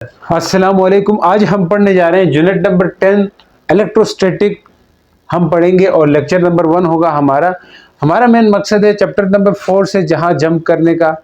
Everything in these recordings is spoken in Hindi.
अस्सलामुअलैकुम। आज हम पढ़ने जा रहे हैं यूनिट नंबर 10 इलेक्ट्रोस्टैटिक हम पढ़ेंगे और लेक्चर नंबर 1 होगा हमारा मेन मकसद है चैप्टर नंबर 4 से जहां जंप करने का।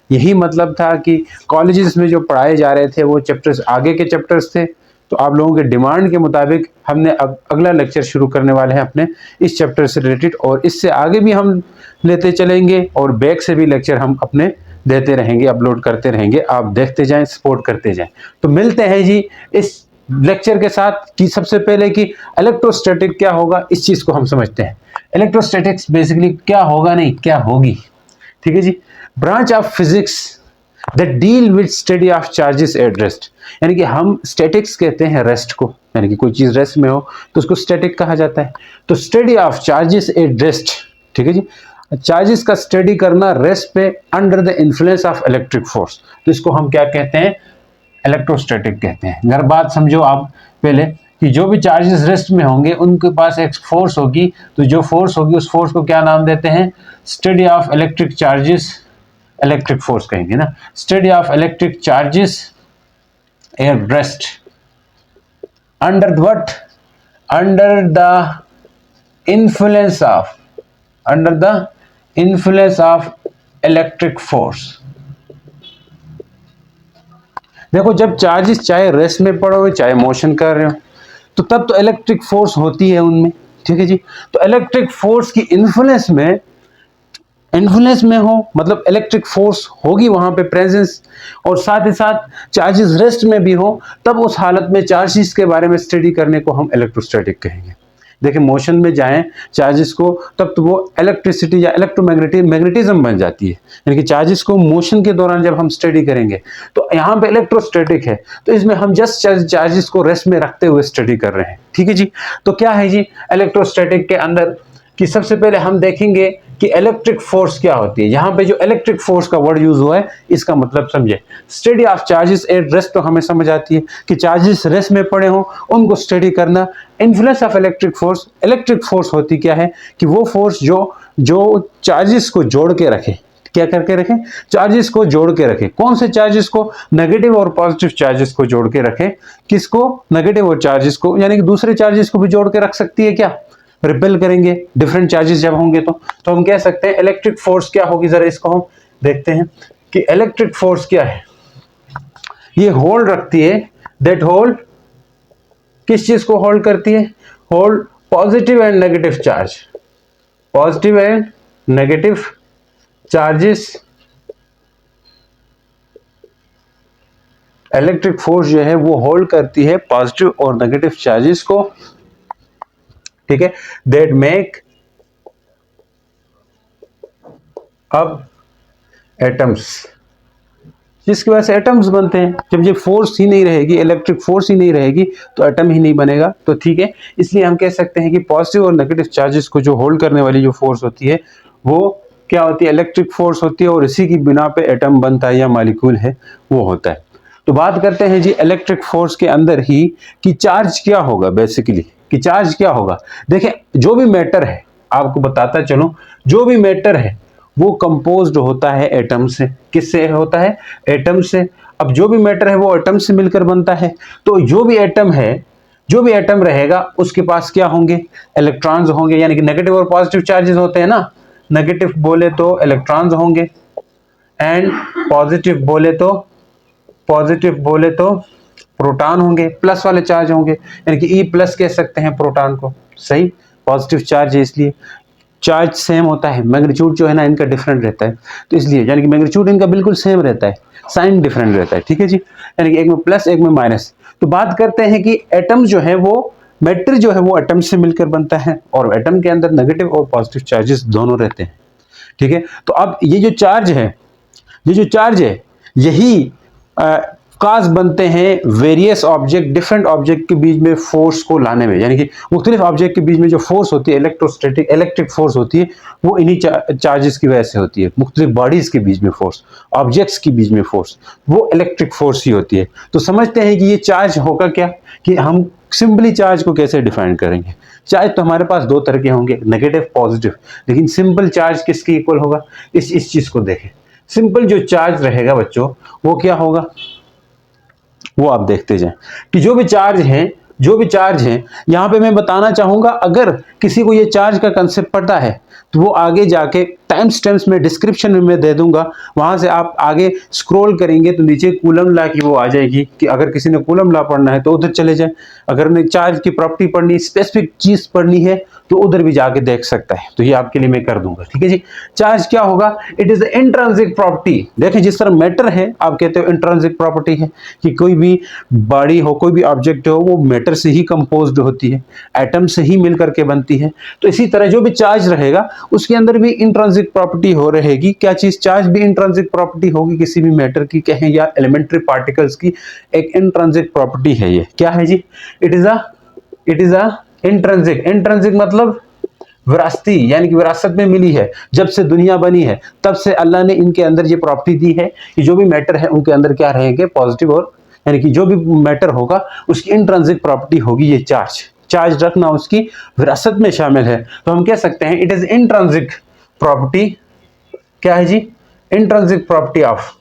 यही मतलब था कि कॉलेजेस में जो पढ़ाए जा रहे थे वो चैप्टर्स आगे के चैप्टर्स थे, तो आप लोगों के डिमांड के मुताबिक हमने अब अगला लेक्चर शुरू करने वाले हैं अपने इस चैप्टर से रिलेटेड, और इससे आगे भी हम लेते चलेंगे और बैक से भी लेक्चर हम अपने देते रहेंगे, अपलोड करते रहेंगे। आप देखते जाएं, सपोर्ट करते जाएं। तो मिलते हैं जी इस लेक्चर के साथ कि सबसे पहले कि इलेक्ट्रोस्टैटिक क्या होगा, इस चीज को हम समझते हैं। इलेक्ट्रोस्टैटिक्स बेसिकली क्या होगा, नहीं क्या होगी, ठीक है जी। Branch of physics that deal with study of charges at rest, यानी कि हम स्टैटिक्स कहते हैं रेस्ट को, यानी कि कोई चीज रेस्ट में हो तो उसको स्टैटिक कहा जाता है। तो study of charges at rest, ठीक है जी, चार्जेस का स्टडी करना रेस्ट पे under the influence of electric force, तो इसको हम क्या कहते हैं, इलेक्ट्रोस्टैटिक कहते हैं। अगर बात समझो आप पहले कि जो भी चार्जेस रेस्ट में होंगे उनके पास एक फोर्स होगी, तो जो फोर्स होगी उस फोर्स को क्या नाम देते हैं, study of electric charges, electric force कहेंगे ना, study of electric charges at rest under what, under the influence of, under the influence of electric force। देखो जब चार्जेस चाहे रेस्ट में पड़े हो चाहे मोशन कर रहे हो तो तब तो इलेक्ट्रिक फोर्स होती है उनमें, ठीक है जी। तो इलेक्ट्रिक फोर्स की इन्फ्लुएंस में हो, मतलब इलेक्ट्रिक फोर्स होगी वहां पे प्रेजेंस, और साथ ही साथ चार्जेस रेस्ट में भी हो, तब उस हालत में चार्जेस के बारे में स्टडी करने को हम इलेक्ट्रोस्टैटिक कहेंगे। देखिए मोशन में जाएं चार्जेस को तब तो वो इलेक्ट्रिसिटी या मैग्नेटिज्म बन जाती है, यानी कि चार्जेस को मोशन के दौरान जब हम स्टडी करेंगे तो यहाँ पे इलेक्ट्रोस्टैटिक है, तो इसमें हम जस्ट चार्जेस को रेस्ट में रखते हुए स्टडी कर रहे हैं, ठीक है जी। तो क्या है जी इलेक्ट्रोस्टैटिक के अंदर कि सबसे पहले हम देखेंगे कि इलेक्ट्रिक फोर्स क्या होती है। यहाँ पे जो इलेक्ट्रिक फोर्स का वर्ड यूज हुआ है इसका मतलब समझे। Study of charges at rest तो हमें समझ आती है कि चार्जेस रेस्ट में पड़े हों उनको स्टडी करना। इन्फ्लुएंस ऑफ इलेक्ट्रिक फोर्स होती क्या है कि वो फोर्स जो चार्जेस को जोड़ के रखे, क्या करके रखे, चार्जेस को जोड़ के रखे। कौन से चार्जेस को, नेगेटिव और पॉजिटिव चार्जेस को जोड़ के रखे। किसको, नेगेटिव और चार्जेस को, यानी कि दूसरे चार्जेस को भी जोड़ के रख सकती है क्या, रिपेल करेंगे डिफरेंट चार्जेस जब होंगे तो हम कह सकते हैं इलेक्ट्रिक फोर्स क्या होगी। जरा इसको हम देखते हैं कि इलेक्ट्रिक फोर्स क्या है। ये होल्ड रखती है, दैट होल्ड, किस चीज को होल्ड करती है, hold positive and negative charge, positive and negative charges. Electric force जो है वो होल्ड करती है पॉजिटिव और नेगेटिव चार्जेस को, ठीक है, दैट मेक अब एटम्स, जिसकी वजह से एटम्स बनते हैं। जब ये फोर्स ही नहीं रहेगी, इलेक्ट्रिक फोर्स ही नहीं रहेगी तो एटम ही नहीं बनेगा, तो ठीक है। इसलिए हम कह सकते हैं कि पॉजिटिव और नेगेटिव चार्जेस को जो होल्ड करने वाली जो फोर्स होती है वो क्या होती है, इलेक्ट्रिक फोर्स होती है, और इसी की बिना पे एटम बनता है या मॉलिक्यूल है वो होता है। तो बात करते हैं जी इलेक्ट्रिक फोर्स के अंदर ही कि चार्ज क्या होगा, बेसिकली कि चार्ज क्या होगा। देखिए जो भी मैटर है, आपको बताता चलो, जो भी मैटर है वो कंपोज्ड होता है एटम से। किससे होता है, एटम से। अब जो भी मैटर है वो एटम से मिलकर बनता है, तो जो भी एटम है, जो भी एटम रहेगा उसके पास क्या होंगे, इलेक्ट्रॉन्स होंगे, यानी कि नेगेटिव और पॉजिटिव चार्जेस होते हैं ना। नेगेटिव बोले तो इलेक्ट्रॉन्स होंगे एंड पॉजिटिव बोले तो प्रोटॉन होंगे, प्लस वाले चार्ज होंगे, यानी कि E प्लस कह सकते हैं प्रोटॉन को, सही, पॉजिटिव चार्ज है इसलिए। चार्ज सेम होता है, मैग्नीट्यूड जो है ना इनका डिफरेंट रहता है, तो इसलिए यानी कि मैग्नीट्यूड इनका बिल्कुल सेम रहता है, साइन डिफरेंट रहता है, ठीक है जी, यानी कि एक में प्लस एक में माइनस। तो बात करते हैं कि एटम जो है वो, मैटर जो है वो एटम से मिलकर बनता है, और एटम के अंदर नेगेटिव और पॉजिटिव चार्जेस दोनों रहते हैं, ठीक है। तो अब ये जो चार्ज है यही काज बनते हैं वेरियस ऑब्जेक्ट, डिफरेंट ऑब्जेक्ट के बीच में फोर्स को लाने में, यानी कि मुख्तलिफ ऑब्जेक्ट के बीच में जो फोर्स होती है, इलेक्ट्रोस्टैटिक इलेक्ट्रिक फोर्स होती है, वो इन्हीं चार्जेस की वजह से होती है। मुख्तलिफ बॉडीज के बीच में फोर्स, ऑब्जेक्ट्स के बीच में फोर्स, वो इलेक्ट्रिक फोर्स ही होती है। तो समझते हैं कि ये चार्ज होगा क्या, कि हम सिंपली चार्ज को कैसे डिफाइन करेंगे। चार्ज तो हमारे पास दो तरह के होंगे, नेगेटिव पॉजिटिव, लेकिन सिंपल चार्ज किसके इक्वल होगा, इस चीज को देखें। सिंपल जो चार्ज रहेगा बच्चों वो क्या होगा, वो आप देखते जाएं कि जो भी चार्ज हैं यहाँ पे मैं बताना चाहूँगा, अगर किसी को ये चार्ज का कंसेप्ट पता है तो वो आगे जाके टाइम स्टैम्प्स में डिस्क्रिप्शन में मैं दे दूंगा, वहां से आप आगे स्क्रॉल करेंगे तो नीचे कूलम लॉ की वो आ जाएगी कि अगर किसी ने कूलम लॉ पढ़ना है तो उधर चले जाए, अगर ने चार्ज की प्रॉपर्टी पढ़नी, स्पेसिफिक चीज पढ़नी है तो उधर भी जाके देख सकता है। तो ये आपके लिए मैं कर दूंगा, ठीक है जी। चार्ज क्या होगा? It is intrinsic property. देखिए जिस तरह मैटर है आप कहते हो इंट्रिंसिक प्रॉपर्टी है कि कोई भी बॉडी हो, कोई भी ऑब्जेक्ट हो, वो मैटर से ही कंपोज्ड होती है, एटम से ही मिलकर के बनती है। तो इसी तरह जो भी चार्ज रहेगा उसके अंदर भी इंट्रिंसिक प्रॉपर्टी हो रहेगी। क्या चीज? चार्ज भी इंट्रिंसिक प्रॉपर्टी होगी किसी भी मैटर की कहें या एलिमेंट्री पार्टिकल्स की, एक इंट्रिंसिक प्रॉपर्टी है ये। क्या है जी? इट इज अ इंट्रिंसिक मतलब विरासती, यानी कि विरासत में मिली है। जब से दुनिया बनी है तब से अल्लाह ने इनके अंदर ये प्रॉपर्टी दी है कि जो भी मैटर है उनके अंदर क्या रहेंगे? पॉजिटिव, और यानी कि जो भी मैटर होगा उसकी इंट्रिंसिक प्रॉपर्टी होगी ये चार्ज रखना उसकी विरासत में शामिल है। तो हम कह सकते हैं इट इज इंट्रिंसिक प्रॉपर्टी। क्या है जी? Intrinsic property of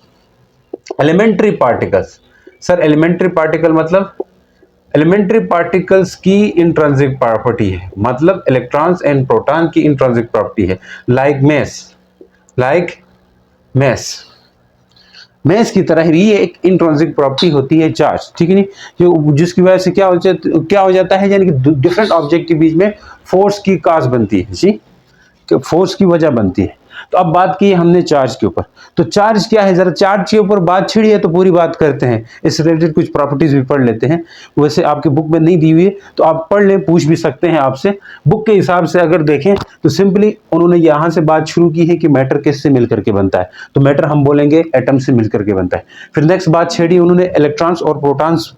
elementary particles. Sir elementary particle मतलब एलिमेंट्री पार्टिकल्स की इंट्रिंसिक प्रॉपर्टी है, मतलब इलेक्ट्रॉन्स एंड प्रोटॉन की इंट्रिंसिक प्रॉपर्टी है। लाइक मैस की तरह ही ये एक इंट्रिंसिक प्रॉपर्टी होती है चार्ज, ठीक है नहीं, जो जिसकी वजह से क्या हो जाता है, यानी कि डिफरेंट ऑब्जेक्ट के बीच में फोर्स की काज बनती है जी, फोर्स की वजह बनती है। तो अब बात की हमने चार्ज के ऊपर, तो चार्ज क्या है? जरा चार्ज के ऊपर बात छिड़ी है तो पूरी बात करते हैं, इस रिलेटेड कुछ प्रॉपर्टीज भी पढ़ लेते हैं। वैसे आपकी बुक में नहीं दी हुई है तो आप पढ़ लें, पूछ भी सकते हैं आपसे। बुक के हिसाब से अगर देखें तो सिंपली उन्होंने यहां से बात शुरू की है कि मैटर किससे मिलकर के बनता है, तो मैटर हम बोलेंगे एटम से मिलकर के बनता है। फिर नेक्स्ट बात छेड़ी उन्होंने इलेक्ट्रॉन्स और प्रोटॉन्स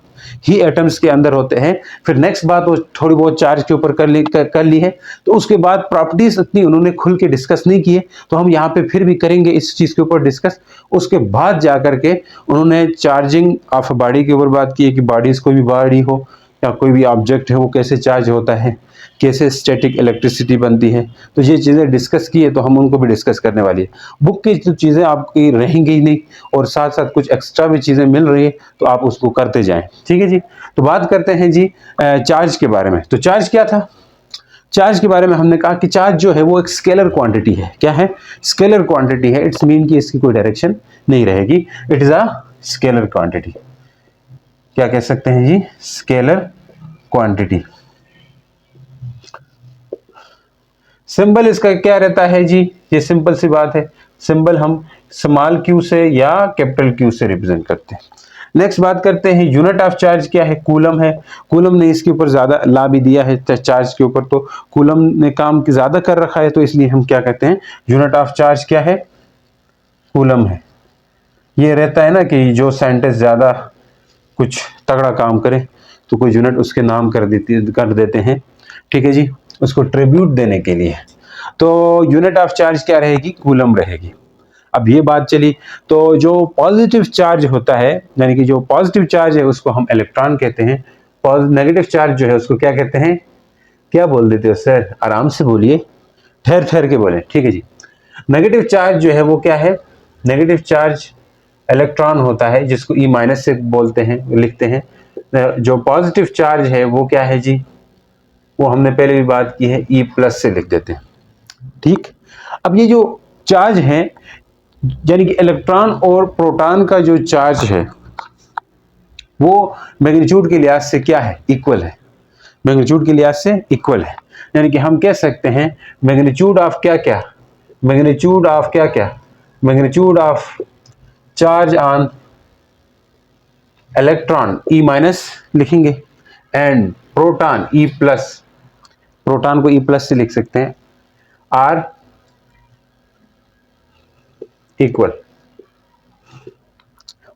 ही एटम्स के अंदर होते हैं। फिर नेक्स्ट बात वो थोड़ी बहुत चार्ज के ऊपर कर ली है। तो उसके बाद प्रॉपर्टीज इतनी उन्होंने खुल के डिस्कस नहीं किए, तो हम यहाँ पे फिर भी करेंगे इस चीज के ऊपर डिस्कस। उसके बाद जाकर के उन्होंने चार्जिंग ऑफ बॉडी के ऊपर बात की है कि बॉडीज कोई भी बॉडी हो या कोई भी ऑब्जेक्ट है वो कैसे चार्ज होता है, कैसे स्टैटिक इलेक्ट्रिसिटी बनती है। तो ये चीज़ें डिस्कस की है तो हम उनको भी डिस्कस करने वाली है। बुक की जो चीज़ें आपकी रहेंगी ही नहीं और साथ साथ कुछ एक्स्ट्रा भी चीज़ें मिल रही है तो आप उसको करते जाएं, ठीक है जी। तो बात करते हैं जी चार्ज के बारे में। तो चार्ज क्या था? चार्ज के बारे में हमने कहा कि चार्ज जो है वो एक स्केलर क्वांटिटी है। क्या है? स्केलर क्वांटिटी है। इट्स मीन कि इसकी कोई डायरेक्शन नहीं रहेगी। It is a scalar quantity. क्या कह सकते हैं जी? Scalar quantity. सिंबल इसका क्या रहता है जी? ये सिंपल सी बात है, सिंबल हम स्मॉल क्यू से या कैपिटल क्यू से रिप्रेजेंट करते हैं। नेक्स्ट बात करते हैं यूनिट ऑफ चार्ज क्या है? कूलम है। कूलम ने इसके ऊपर ज्यादा ला भी दिया है चार्ज के ऊपर, तो कूलम ने काम ज्यादा कर रखा है, तो इसलिए हम क्या कहते हैं यूनिट ऑफ चार्ज क्या है? कूलम है। ये रहता है ना कि जो साइंटिस्ट ज्यादा कुछ तगड़ा काम करे तो कोई यूनिट उसके नाम कर देते हैं, ठीक है जी, उसको ट्रिब्यूट देने के लिए। तो यूनिट ऑफ चार्ज क्या रहेगी? कूलम रहेगी। अब ये बात चली, तो जो पॉजिटिव चार्ज होता है, यानी कि जो पॉजिटिव चार्ज है उसको हम इलेक्ट्रॉन कहते हैं। नेगेटिव चार्ज जो है उसको क्या कहते हैं? क्या बोल देते हो सर? आराम से बोलिए, ठहर के बोले, ठीक है जी। नेगेटिव चार्ज जो है वो क्या है? नेगेटिव चार्ज इलेक्ट्रॉन होता है जिसको ई माइनस से बोलते हैं, लिखते हैं। जो पॉजिटिव चार्ज है वो क्या है जी? वो हमने पहले भी बात की है, ई प्लस से लिख देते हैं, ठीक। अब ये जो चार्ज है, यानी कि इलेक्ट्रॉन और प्रोटॉन का जो चार्ज है वो मैग्नीट्यूड के लिहाज से क्या है? इक्वल है। मैग्नीट्यूड के लिहाज से इक्वल है, यानी कि हम कह सकते हैं मैग्नीट्यूड ऑफ क्या क्या? मैग्नीट्यूड ऑफ क्या क्या? Magnitude of charge on electron e minus लिखेंगे and proton e plus, proton को ई प्लस से लिख सकते हैं, आर इक्वल,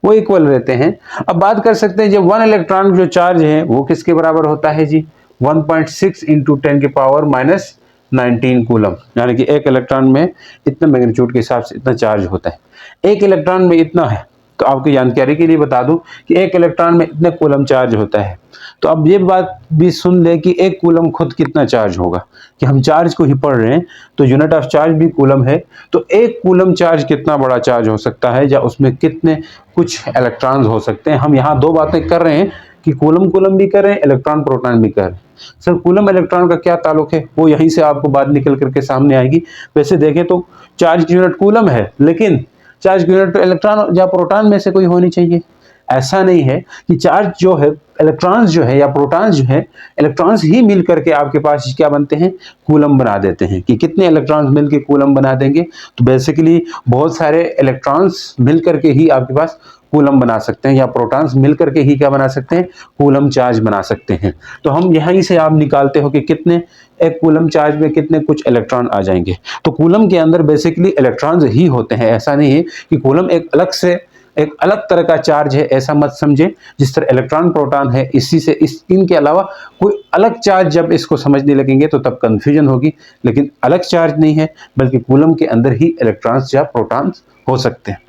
वो इक्वल रहते हैं। अब बात कर सकते हैं जब वन इलेक्ट्रॉन जो चार्ज है वो किसके बराबर होता है जी? 1.6 इंटू 10 की पावर माइनस 19 कूलम, यानी कि एक इलेक्ट्रॉन में इतना मैग्नीट्यूड के हिसाब से इतना चार्ज होता है। एक इलेक्ट्रॉन में इतना है तो आपकी जानकारी के लिए बता दूं कि एक इलेक्ट्रॉन में इतने कूलम चार्ज होता है। तो अब ये बात भी सुन ले कि एक कूलम खुद कितना चार्ज होगा, कि हम चार्ज को ही पढ़ रहे हैं तो यूनिट ऑफ चार्ज भी कूलम है। तो एक कूलम चार्ज कितना बड़ा चार्ज हो सकता है, या उसमें कितने कुछ इलेक्ट्रॉन्स हो सकते हैं। हम यहाँ दो बातें कर रहे हैं कि कूलम कूलम भी कर रहे हैं, इलेक्ट्रॉन प्रोटॉन भी कर रहे हैं। सर कूलम इलेक्ट्रॉन का क्या ताल्लुक है, वो यहीं से आपको बात निकल करके सामने आएगी। वैसे देखें तो चार्ज की यूनिट कूलम है, लेकिन चार्ज की यूनिट इलेक्ट्रॉन या प्रोटॉन में से कोई होनी चाहिए। ऐसा नहीं है कि चार्ज जो है, इलेक्ट्रॉन्स जो है या प्रोटॉन्स जो है, इलेक्ट्रॉन्स ही मिल करके आपके पास क्या बनते हैं, कूलम बना देते हैं। कि कितने इलेक्ट्रॉन्स मिलकर कूलम बना देंगे, तो बेसिकली बहुत सारे इलेक्ट्रॉन्स मिल करके ही आपके पास कूलम बना सकते हैं, या प्रोटॉन्स मिल करके ही क्या बना सकते हैं, कूलम चार्ज बना सकते हैं। तो हम यहीं से आप निकालते हो कि कितने, एक कूलम चार्ज में कितने कुछ इलेक्ट्रॉन आ जाएंगे। तो कूलम के अंदर बेसिकली इलेक्ट्रॉन्स ही होते हैं। ऐसा नहीं है कि कूलम एक अलग से एक अलग तरह का चार्ज है, ऐसा मत समझे। जिस तरह इलेक्ट्रॉन प्रोटॉन है, इसी से इनके अलावा कोई अलग चार्ज जब इसको समझने लगेंगे तो तब कंफ्यूजन होगी। लेकिन अलग चार्ज नहीं है, बल्कि कूलम के अंदर ही इलेक्ट्रॉन्स या प्रोटॉन्स हो सकते हैं।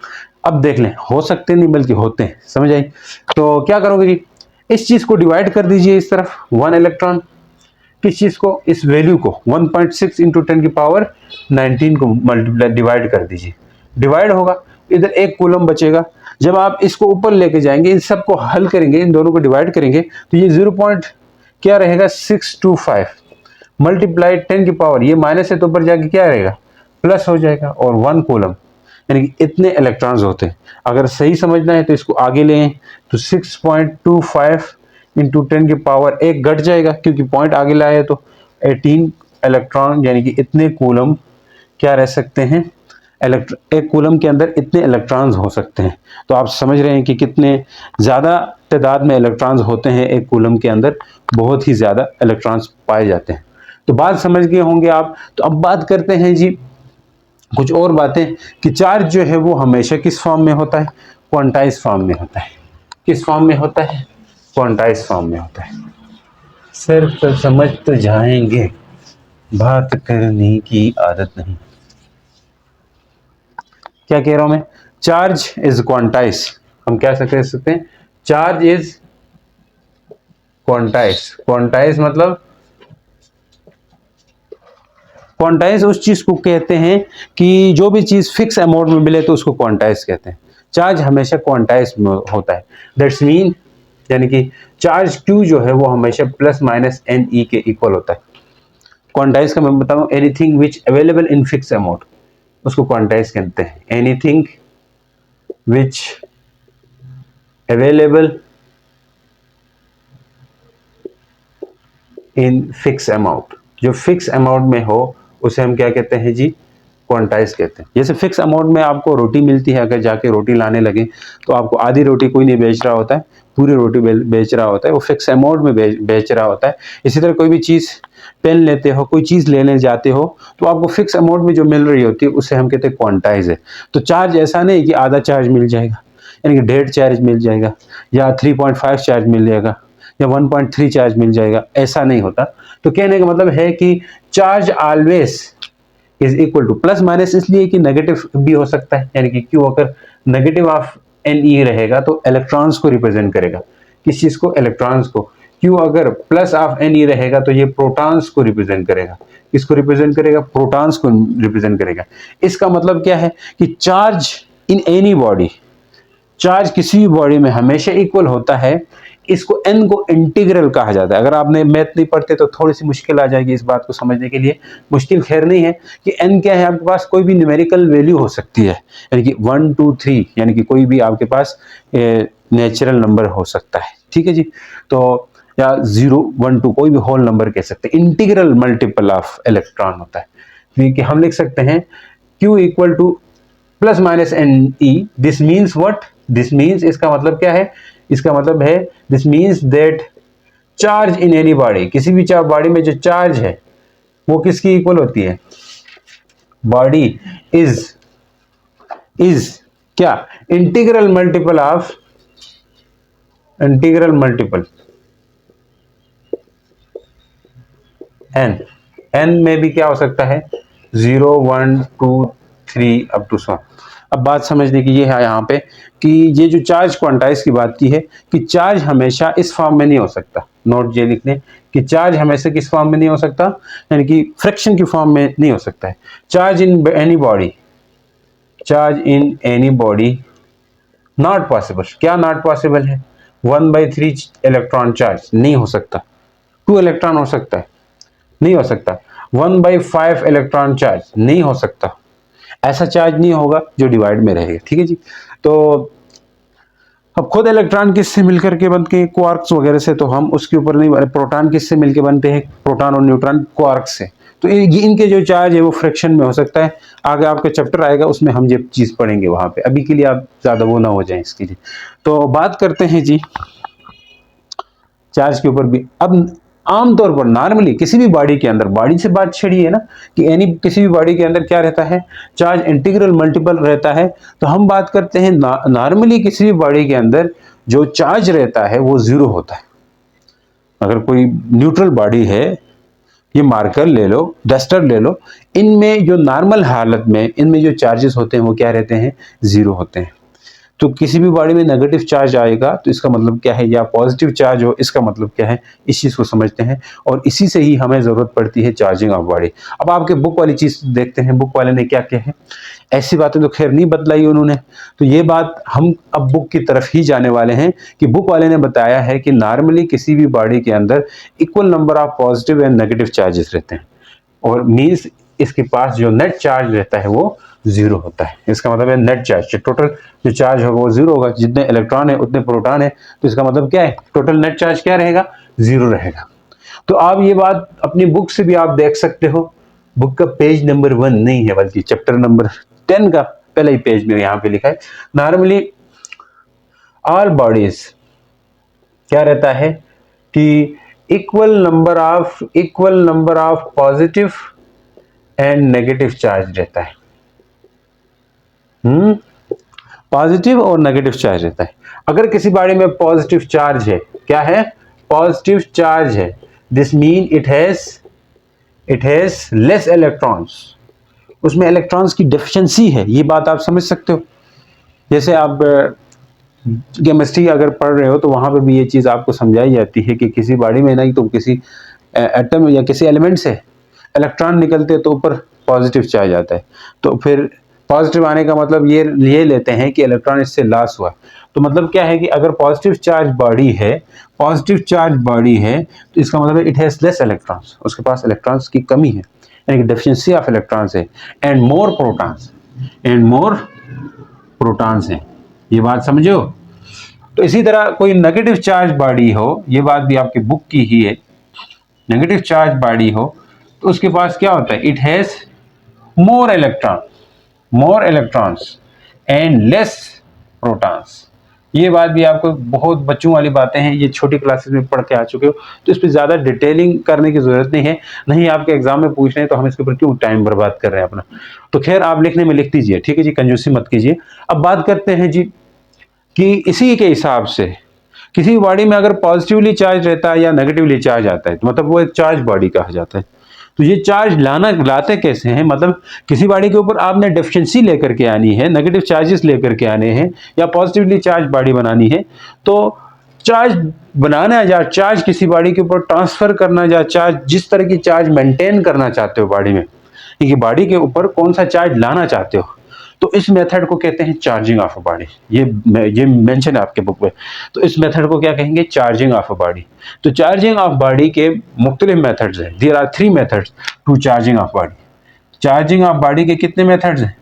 अब देख लें, हो सकते नहीं बल्कि होते हैं, समझ आई। तो क्या करोगे जी, इस चीज को डिवाइड कर दीजिए इस तरफ, 1 इलेक्ट्रॉन, किस चीज को, इस वैल्यू को 1.6 इंटू 10 की पावर 19 को मल्टीप्लाई डिवाइड कर दीजिए। डिवाइड होगा, इधर एक कूलम बचेगा। जब आप इसको ऊपर लेके जाएंगे, इन सबको हल करेंगे, इन दोनों को डिवाइड करेंगे, तो ये 0 पॉइंट क्या रहेगा 625 मल्टीप्लाई 10 की पावर, ये माइनस है तो ऊपर जाके क्या रहेगा, प्लस हो जाएगा, और 1 कूलम, यानी कि इतने इलेक्ट्रॉन्स होते हैं। अगर सही समझना है तो इसको आगे लें, तो 6.25 इंटू 10 की पावर एक घट जाएगा, क्योंकि पॉइंट आगे लाए तो 18 इलेक्ट्रॉन, यानी कि इतने कूलम क्या रह सकते हैं, एक कूलम के अंदर इतने इलेक्ट्रॉन्स हो सकते हैं। तो आप समझ रहे हैं कि कितने ज़्यादा तादाद में इलेक्ट्रॉन्स होते हैं एक कूलम के अंदर, बहुत ही ज़्यादा इलेक्ट्रॉन्स पाए जाते हैं। तो बात समझ गए होंगे आप। तो अब बात करते हैं जी कुछ और बातें, कि चार्ज जो है वो हमेशा किस फॉर्म में होता है, क्वांटाइज फॉर्म में होता है। किस फॉर्म में होता है, क्वांटाइज फॉर्म में होता है। सिर्फ तो समझ तो जाएंगे, बात करने की आदत नहीं। क्या कह रहा हूं मैं, चार्ज इज क्वांटाइज, हम क्या कह सकते हैं, चार्ज इज क्वांटाइज। क्वांटाइज मतलब, क्वांटाइज उस चीज को कहते हैं कि जो भी चीज फिक्स अमाउंट में मिले तो उसको क्वांटाइज कहते हैं। चार्ज हमेशा क्वांटाइज में होता है, दैट्स मीन, यानी कि चार्ज Q जो है वो हमेशा प्लस माइनस NE के इक्वल होता है। क्वांटाइज का मैं बताऊं, anything which available in fix amount, उसको क्वांटाइज कहते हैं। Anything which available in fix amount, जो फिक्स अमाउंट में हो उसे हम क्या कहते हैं जी, क्वांटाइज कहते हैं। जैसे फिक्स अमाउंट में आपको रोटी मिलती है, अगर जाके रोटी लाने लगे तो आपको आधी रोटी कोई नहीं बेच रहा होता है, पूरी रोटी बेच रहा होता है, वो फिक्स अमाउंट में बेच रहा होता है। इसी तरह कोई भी चीज़, पेन लेते हो, कोई चीज़ लेने जाते हो, तो आपको फिक्स अमाउंट में जो मिल रही होती है उसे हम कहते हैं क्वांटाइज है। तो चार्ज ऐसा नहीं कि आधा चार्ज मिल जाएगा, यानी कि 1.5 चार्ज मिल जाएगा, या 3.5 चार्ज मिल जाएगा, या 1.3 चार्ज मिल जाएगा, ऐसा नहीं होता। तो कहने का मतलब है कि charge always is equal to, plus minus इसलिए कि नेगेटिव भी हो सकता है, यानी कि क्यों अगर नेगेटिव ऑफ Ne रहेगा तो इलेक्ट्रॉन्स को रिप्रेजेंट करेगा। किस चीज को, इलेक्ट्रॉन्स को। क्यों अगर प्लस ऑफ Ne रहेगा तो ये प्रोटॉन्स को रिप्रेजेंट करेगा। किसको रिप्रेजेंट करेगा, प्रोटॉन्स को रिप्रेजेंट करेगा। इसका मतलब क्या है कि charge in any body, charge किसी भी बॉडी में हमेशा इक्वल होता है। इसको n को इंटीग्रल कहा जाता है। अगर आपने मैथ नहीं पढ़ते तो थोड़ी सी मुश्किल आ जाएगी इस बात को समझने के लिए। मुश्किल खैर नहीं है कि n क्या है, आपके पास कोई भी न्यूमेरिकल वैल्यू हो सकती है, यानी कि 1 2 3, यानी कि कोई भी आपके पास नेचुरल नंबर हो सकता है, ठीक है जी। तो या 0 1 2 कोई भी होल नंबर कह सकते हैं। इंटीग्रल मल्टीपल ऑफ इलेक्ट्रॉन होता है, क्योंकि हम लिख सकते हैं Q equal to plus minus Ne। This means what, this means, इसका मतलब क्या है, इसका मतलब है this means that charge in any body, किसी भी बॉडी में जो चार्ज है वो किसकी इक्वल होती है, बॉडी इज क्या, integral multiple of, integral multiple n में भी क्या हो सकता है, 0 1 2 3 अप टू 1। अब बात समझने की ये है यहाँ पे कि ये जो चार्ज क्वांटाइज की बात की है कि चार्ज हमेशा इस फॉर्म में नहीं हो सकता। नोट ये लिख लें कि चार्ज हमेशा किस फॉर्म में नहीं हो सकता, यानी कि फ्रैक्शन की फॉर्म में नहीं हो सकता है। Charge in any body, charge in any body not possible. क्या नॉट पॉसिबल है? 1/3 इलेक्ट्रॉन चार्ज नहीं हो सकता। 2 इलेक्ट्रॉन हो सकता है, नहीं हो सकता। 1/5 इलेक्ट्रॉन चार्ज नहीं हो सकता। ऐसा चार्ज नहीं होगा जो डिवाइड में रहेगा। ठीक है जी। तो अब खुद इलेक्ट्रॉन किससे मिलकर के बनते हैं? क्वार्क्स वगैरह से, तो हम उसके ऊपर नहीं। प्रोटॉन किससे मिलकर बनते हैं? प्रोटॉन और न्यूट्रॉन क्वार्क्स से। तो ये इनके जो चार्ज है वो फ्रैक्शन में हो सकता है। आगे आपका चैप्टर आएगा उसमें हम ये चीज पढ़ेंगे वहां पे। अभी के लिए आप ज्यादा वो ना हो जाए इसके लिए। तो बात करते हैं जी चार्ज के ऊपर भी। अब आमतौर पर नॉर्मली किसी भी बॉडी के अंदर, बॉडी से बात छड़ी है ना कि यानी किसी भी बॉडी के अंदर क्या रहता है? चार्ज इंटीग्रल मल्टीपल रहता है। तो हम बात करते हैं नॉर्मली किसी भी बॉडी के अंदर जो चार्ज रहता है वो जीरो होता है। अगर कोई न्यूट्रल बॉडी है, ये मार्कर ले लो, डस्टर ले लो, इनमें जो नॉर्मल हालत में इनमें जो चार्जेस होते हैं वो क्या रहते हैं? जीरो होते हैं। तो किसी भी बॉडी में नेगेटिव चार्ज आएगा तो इसका मतलब क्या है, या पॉजिटिव चार्ज हो इसका मतलब क्या है, इस चीज को समझते हैं। और इसी से ही हमें जरूरत पड़ती है चार्जिंग ऑफ बॉडी। अब आपके बुक वाली चीज देखते हैं, बुक वाले ने क्या क्या है। ऐसी बातें तो खैर नहीं बतलाई उन्होंने। तो ये बात हम अब बुक की तरफ ही जाने वाले हैं कि बुक वाले ने बताया है कि नॉर्मली किसी भी बॉडी के अंदर equal number of positive and negative charges रहते हैं, और मीन्स इसके पास जो नेट चार्ज रहता है वो जीरो होता है। इसका मतलब है नेट चार्ज, टोटल जो चार्ज होगा वो जीरो होगा। जितने इलेक्ट्रॉन है उतने प्रोटॉन है, तो इसका मतलब क्या है? टोटल नेट चार्ज क्या रहेगा? जीरो रहेगा। तो आप ये बात अपनी बुक से भी आप देख सकते हो। बुक का पेज नंबर 1 नहीं है बल्कि चैप्टर नंबर 10 का पहला ही पेज में यहाँ पे लिखा है। नॉर्मली ऑल बॉडीज क्या रहता है कि equal number of positive and negative charge रहता है। पॉजिटिव और नेगेटिव चार्ज रहता है। अगर किसी बॉडी में पॉजिटिव चार्ज है, क्या है? पॉजिटिव चार्ज है, this mean it has less electrons. उसमें इलेक्ट्रॉन्स की डेफिशिएंसी है, ये बात आप समझ सकते हो। जैसे आप केमिस्ट्री अगर पढ़ रहे हो तो वहां पे भी ये चीज आपको समझाई जाती है कि किसी बॉडी में नहीं तो किसी एटम या किसी एलिमेंट से इलेक्ट्रॉन निकलते तो ऊपर पॉजिटिव चार्ज आता है। तो फिर पॉजिटिव आने का मतलब ये लेते हैं कि इलेक्ट्रॉन इससे लॉस हुआ। तो मतलब क्या है कि अगर पॉजिटिव चार्ज बॉडी है तो इसका मतलब है इट हैज लेस इलेक्ट्रॉन्स, उसके पास इलेक्ट्रॉन्स की कमी है, यानी कि डेफिशिएंसी ऑफ इलेक्ट्रॉन्स है। एंड मोर प्रोटॉन्स हैं। ये बात समझो। तो इसी तरह कोई नेगेटिव चार्ज बॉडी हो, ये बात भी आपकी बुक की ही है, नेगेटिव चार्ज बॉडी हो तो उसके पास क्या होता है? It has more electrons and less protons. ये बात भी आपको बहुत बच्चों वाली बातें हैं, ये छोटी क्लासेस में पढ़ के आ चुके हो, तो इस पर ज्यादा डिटेलिंग करने की जरूरत नहीं है। नहीं आपके एग्जाम में पूछ रहे हैं तो हम इसके ऊपर क्यों टाइम बर्बाद कर रहे हैं अपना। तो खैर आप लिखने में लिख दीजिए, ठीक है जी, कंजूसी मत कीजिए। अब बात करते हैं जी कि इसी के हिसाब से किसी बॉडी में अगर पॉजिटिवली चार्ज रहता है या नेगेटिवली चार्ज आता है तो मतलब वो एक चार्ज बॉडी कहा जाता है। तो ये चार्ज लाते कैसे हैं? मतलब किसी बॉडी के ऊपर आपने डेफिशिएंसी लेकर के आनी है, नेगेटिव चार्जेस लेकर के आने हैं या पॉजिटिवली चार्ज बॉडी बनानी है। तो चार्ज बनाना है या चार्ज किसी बॉडी के ऊपर ट्रांसफर करना या चार्ज जिस तरह की चार्ज मेंटेन करना चाहते हो बॉडी में, कि बॉडी के ऊपर कौन सा चार्ज लाना चाहते हो, तो इस मेथड को कहते हैं चार्जिंग ऑफ अ बॉडी। ये मेंशन है आपके बुक में। तो इस मेथड को क्या कहेंगे? Charging of a body. तो चार्जिंग ऑफ बॉडी के मुख्तलिफ मेथड्स हैं। There are 3 methods to charging of body. Charging of body के कितने मेथड्स हैं?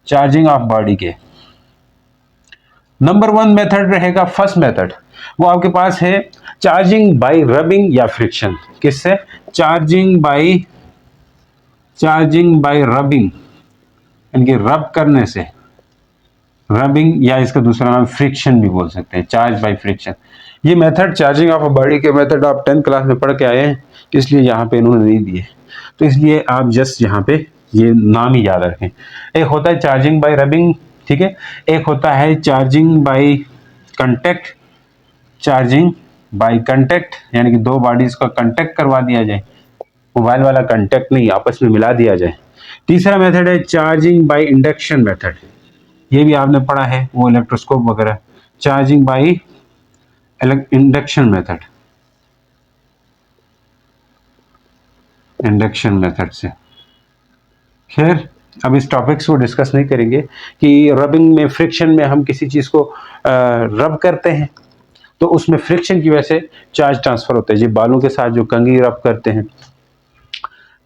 चार्जिंग ऑफ बॉडी के नंबर 1 मेथड रहेगा, फर्स्ट मेथड, वो आपके पास है चार्जिंग बाय रबिंग या फ्रिक्शन। किससे? चार्जिंग बाय रबिंग, इनके रब करने से, रबिंग, या इसका दूसरा नाम फ्रिक्शन भी बोल सकते हैं, चार्ज बाय फ्रिक्शन। ये method charging of a body के मेथड आप 10th क्लास में पढ़ के आए हैं, इसलिए यहाँ पे इन्होंने नहीं दिए, तो इसलिए आप जस्ट यहाँ पे ये नाम ही याद रखें। एक होता है चार्जिंग बाय रबिंग, ठीक है। एक होता है चार्जिंग बाय कंटेक्ट, यानी कि 2 बॉडीज का कंटेक्ट करवा दिया जाए, मोबाइल वाला कंटेक्ट नहीं, आपस में मिला दिया जाए। तीसरा मेथड है चार्जिंग बाय इंडक्शन मेथड। ये भी आपने पढ़ा है वो इलेक्ट्रोस्कोप वगैरह। Charging by induction method, induction method से। खैर अब इस टॉपिक्स को डिस्कस नहीं करेंगे कि रबिंग में, फ्रिक्शन में हम किसी चीज़ को रब करते हैं तो उसमें फ्रिक्शन की वजह से चार्ज ट्रांसफर होता है। जी बालों के साथ जो कंघी रब करते हैं,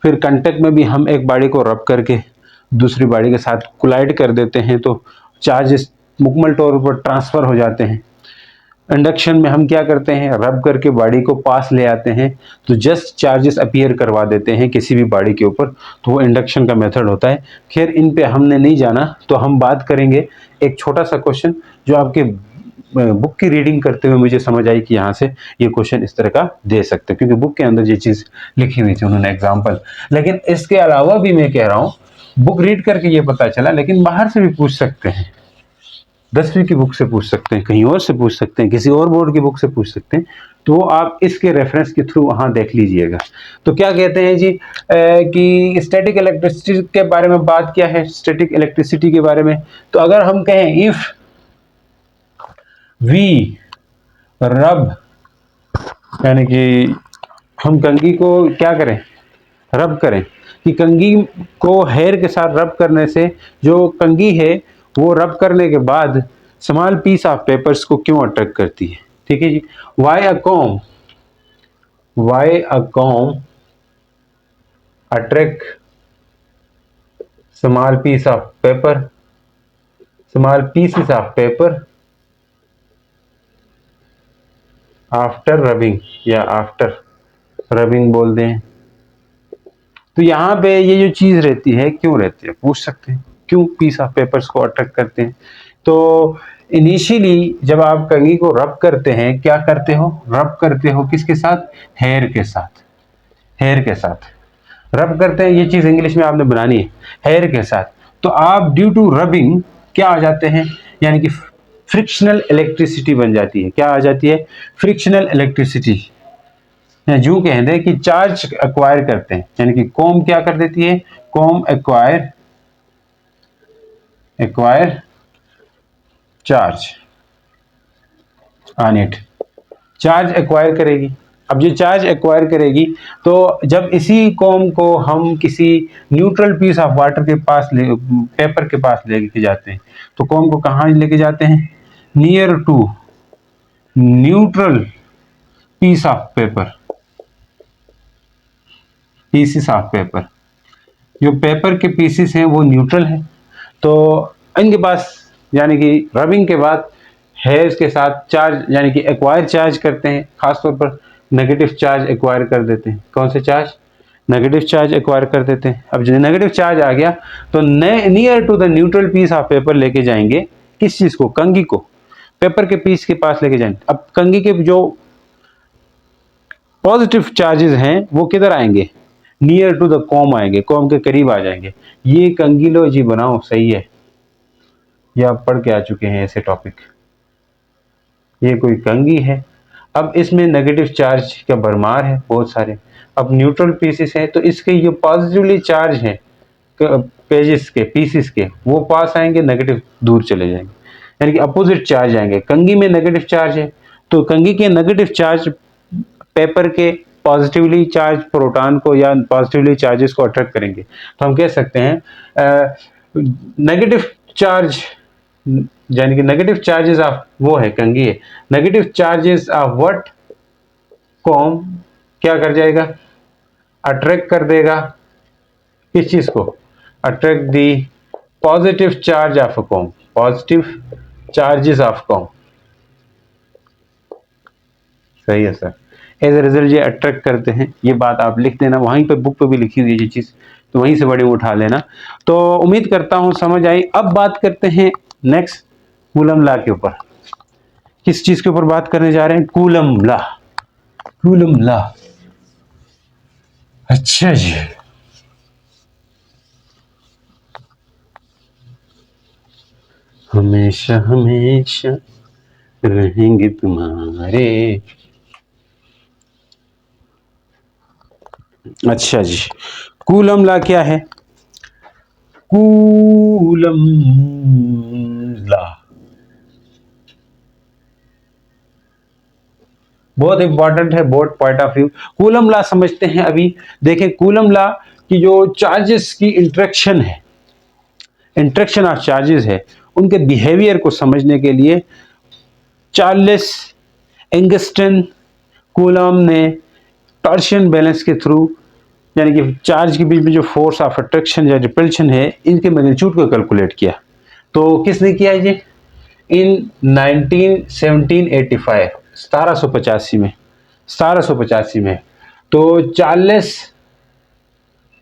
फिर कंटेक्ट में भी हम एक बॉडी को रब करके दूसरी बॉडी के साथ कोलाइड कर देते हैं तो चार्जेस मुकम्मल तौर पर ट्रांसफर हो जाते हैं। इंडक्शन में हम क्या करते हैं, रब करके बॉडी को पास ले आते हैं तो जस्ट चार्जेस अपीयर करवा देते हैं किसी भी बॉडी के ऊपर, तो वो इंडक्शन का मेथड होता है। खैर इन पे हमने नहीं जाना, तो हम बात करेंगे एक छोटा सा क्वेश्चन जो आपके बुक की रीडिंग करते हुए मुझे समझ आई कि यहाँ से ये क्वेश्चन इस तरह का दे सकते हैं, क्योंकि बुक के अंदर ये चीज़ लिखी हुई थी उन्होंने एग्जाम्पल। लेकिन इसके अलावा भी मैं कह रहा हूँ, बुक रीड करके ये पता चला, लेकिन बाहर से भी पूछ सकते हैं, 10वीं की बुक से पूछ सकते हैं, कहीं और से पूछ सकते हैं, किसी और बोर्ड की बुक से पूछ सकते हैं, तो आप इसके रेफरेंस के थ्रू वहां देख लीजिएगा। तो क्या कहते हैं जी कि स्टैटिक इलेक्ट्रिसिटी के बारे में बात किया है, स्टैटिक इलेक्ट्रिसिटी के बारे में। तो अगर हम कहें इफ वी रब, यानी कि हम कंघी को क्या करें, रब करें, कि कंघी को हेयर के साथ रब करने से जो कंघी है वो रब करने के बाद स्मॉल पीस ऑफ पेपर्स को क्यों अट्रैक्ट करती है। ठीक है जी, why a comb attract small piece of paper, small pieces of paper after rubbing, या आफ्टर रबिंग बोल दें। तो यहाँ पे ये जो चीज रहती है क्यों रहती है, पूछ सकते हैं क्यों पीस ऑफ पेपर्स को अट्रैक्ट करते हैं। तो इनिशियली जब आप कंघी को रब करते हैं, क्या करते हो, रब करते हो किसके साथ, हेयर के साथ, हेयर के साथ रब करते हैं। ये चीज इंग्लिश में आपने बनानी है, हेयर के साथ। तो आप ड्यू टू रबिंग क्या आ जाते हैं, यानी कि फ्रिक्शनल इलेक्ट्रिसिटी बन जाती है। क्या आ जाती है, फ्रिक्शनल इलेक्ट्रिसिटी, जो कहते हैं कि चार्ज एक्वायर करते हैं, यानी कि कॉम क्या कर देती है, com acquire charge on it, charge acquire करेगी। अब ये चार्ज एक्वायर करेगी तो जब इसी कॉम को हम किसी न्यूट्रल पीस ऑफ वाटर के पास पेपर के पास लेके जाते हैं, तो कॉम को कहाँ लेके जाते हैं, near to neutral piece of paper, pieces of paper, जो पेपर के पीसेस हैं वो न्यूट्रल हैं, तो इनके पास यानी कि रबिंग के बाद हेयर्स के साथ चार्ज यानी कि एक्वायर चार्ज करते हैं, खासतौर पर नेगेटिव चार्ज एक्वायर कर देते हैं। कौन से चार्ज, नेगेटिव चार्ज एक्वायर कर देते हैं। अब जो नेगेटिव चार्ज आ गया तो near to the neutral piece of paper लेके जाएंगे, किस चीज को, कंघी को पेपर के पीस के पास लेके जाएंगे। अब कंघी के जो पॉजिटिव चार्जेस हैं वो किधर आएंगे, नियर टू द कॉम आएंगे, कॉम के करीब आ जाएंगे। ये कंघी लो जी बनाओ, सही है, ये आप पढ़ के आ चुके हैं ऐसे टॉपिक। ये कोई कंघी है, अब इसमें नेगेटिव चार्ज का भरमार है बहुत सारे। अब न्यूट्रल पीसेस हैं तो इसके ये पॉजिटिवली चार्ज हैं पेजेस के, पीसेस के, वो पास आएंगे, नेगेटिव दूर चले जाएंगे, यानी कि अपोजिट चार्ज आएंगे। कंघी में नेगेटिव चार्ज है तो कंघी के नेगेटिव चार्ज पेपर के पॉजिटिवली चार्ज प्रोटॉन को या पॉजिटिवली चार्जेस को अट्रैक्ट करेंगे। तो हम कह सकते हैं नेगेटिव चार्ज, यानी कि नेगेटिव चार्जेस ऑफ वो है कंघी है, negative charges of what, com क्या कर जाएगा, अट्रैक्ट कर देगा किस चीज को, attract the positive charge of a com, positive charges of com, सही है सर। एज ए रिजल्ट ये अट्रैक्ट करते हैं, ये बात आप लिख देना, वहीं पे बुक पे भी लिखी हुई है ये चीज, तो वहीं से बड़ी उठा लेना। तो उम्मीद करता हूं समझ आई। अब बात करते हैं नेक्स्ट कूलम लॉ के ऊपर। किस चीज के ऊपर बात करने जा रहे हैं, कूलम लॉ, कूलम लॉ। अच्छा जी, हमेशा हमेशा रहेंगे तुम्हारे। अच्छा जी, कूलम लॉ क्या है, कूलम लॉ, बहुत इंपॉर्टेंट है both point of view. Coulomb law समझते हैं अभी। देखें कूलम लॉ की जो चार्जेस की इंटरेक्शन है, इंटरेक्शन ऑफ चार्जेस है, उनके बिहेवियर को समझने के लिए चार्ल्स एंगस्टन कूलम ने टॉर्शन बैलेंस के थ्रू, यानी कि चार्ज के बीच में जो फोर्स ऑफ अट्रैक्शन या रिपल्शन है, इनके मैग्नीट्यूड को कैलकुलेट किया। तो किसने किया ये? इन 1785, 1785 में, 1785 में। तो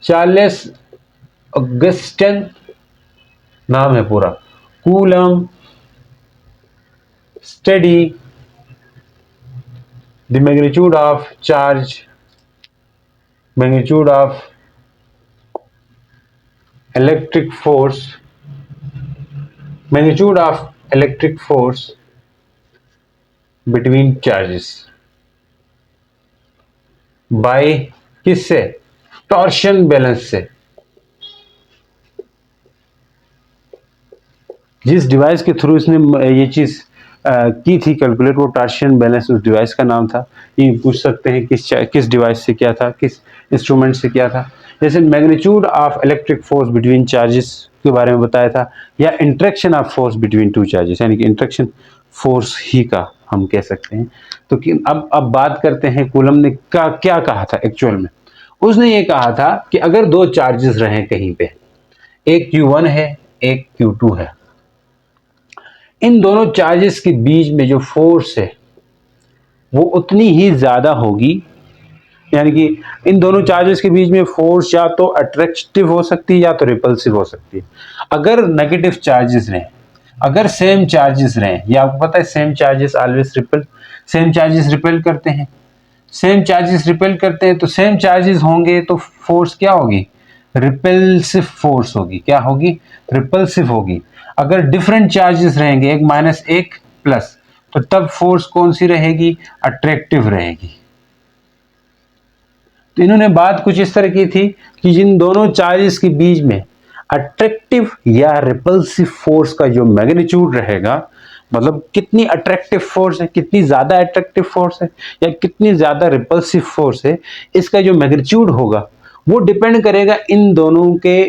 चार्ल्स ऑगस्टिन नाम है पूरा, Coulomb study the magnitude of charge, magnitude of electric force, magnitude of electric force between charges by किससे? टॉर्शन बैलेंस से। जिस डिवाइस के थ्रू इसने ये चीज की थी कैलकुलेट, वो टॉर्शन बैलेंस उस डिवाइस का नाम था। ये पूछ सकते हैं किस डिवाइस से किया था, किस इंस्ट्रूमेंट से किया था। जैसे magnitude of electric force between charges के बारे में बताया था, या interaction of force between two charges, यानी कि इंट्रैक्शन फोर्स ही का हम कह सकते हैं। तो अब बात करते हैं कूलम ने क्या कहा था एक्चुअल में। उसने ये कहा था कि अगर दो चार्जेस रहें कहीं पे, एक Q1 है, एक Q2 है, इन दोनों चार्जेस के बीच में जो फोर्स है वो उतनी ही ज्यादा होगी, यानी कि इन दोनों चार्जेस के बीच में फोर्स या तो अट्रैक्टिव हो सकती है या तो रिपल्सिव हो सकती है। अगर नेगेटिव चार्जेस रहें, अगर सेम चार्जेस रहें, या आपको पता है same charges always ripple, same charges repel करते हैं, सेम चार्जेस रिपेल करते हैं, तो सेम चार्जेस होंगे तो फोर्स क्या होगी? रिपल्सिव फोर्स होगी। क्या होगी? रिपल्सिव होगी। अगर डिफरेंट चार्जेस रहेंगे, एक माइनस एक प्लस, तो तब फोर्स कौन सी रहेगी? अट्रैक्टिव रहेगी। तो इन्होंने बात कुछ इस तरह की थी कि जिन दोनों चार्जेस के बीच में अट्रैक्टिव या रिपल्सिव फोर्स का जो मैग्नीट्यूड रहेगा, मतलब कितनी अट्रैक्टिव फोर्स है, कितनी ज्यादा अट्रैक्टिव फोर्स है या कितनी ज्यादा रिपल्सिव फोर्स है, इसका जो मैग्नीट्यूड होगा वो डिपेंड करेगा इन दोनों के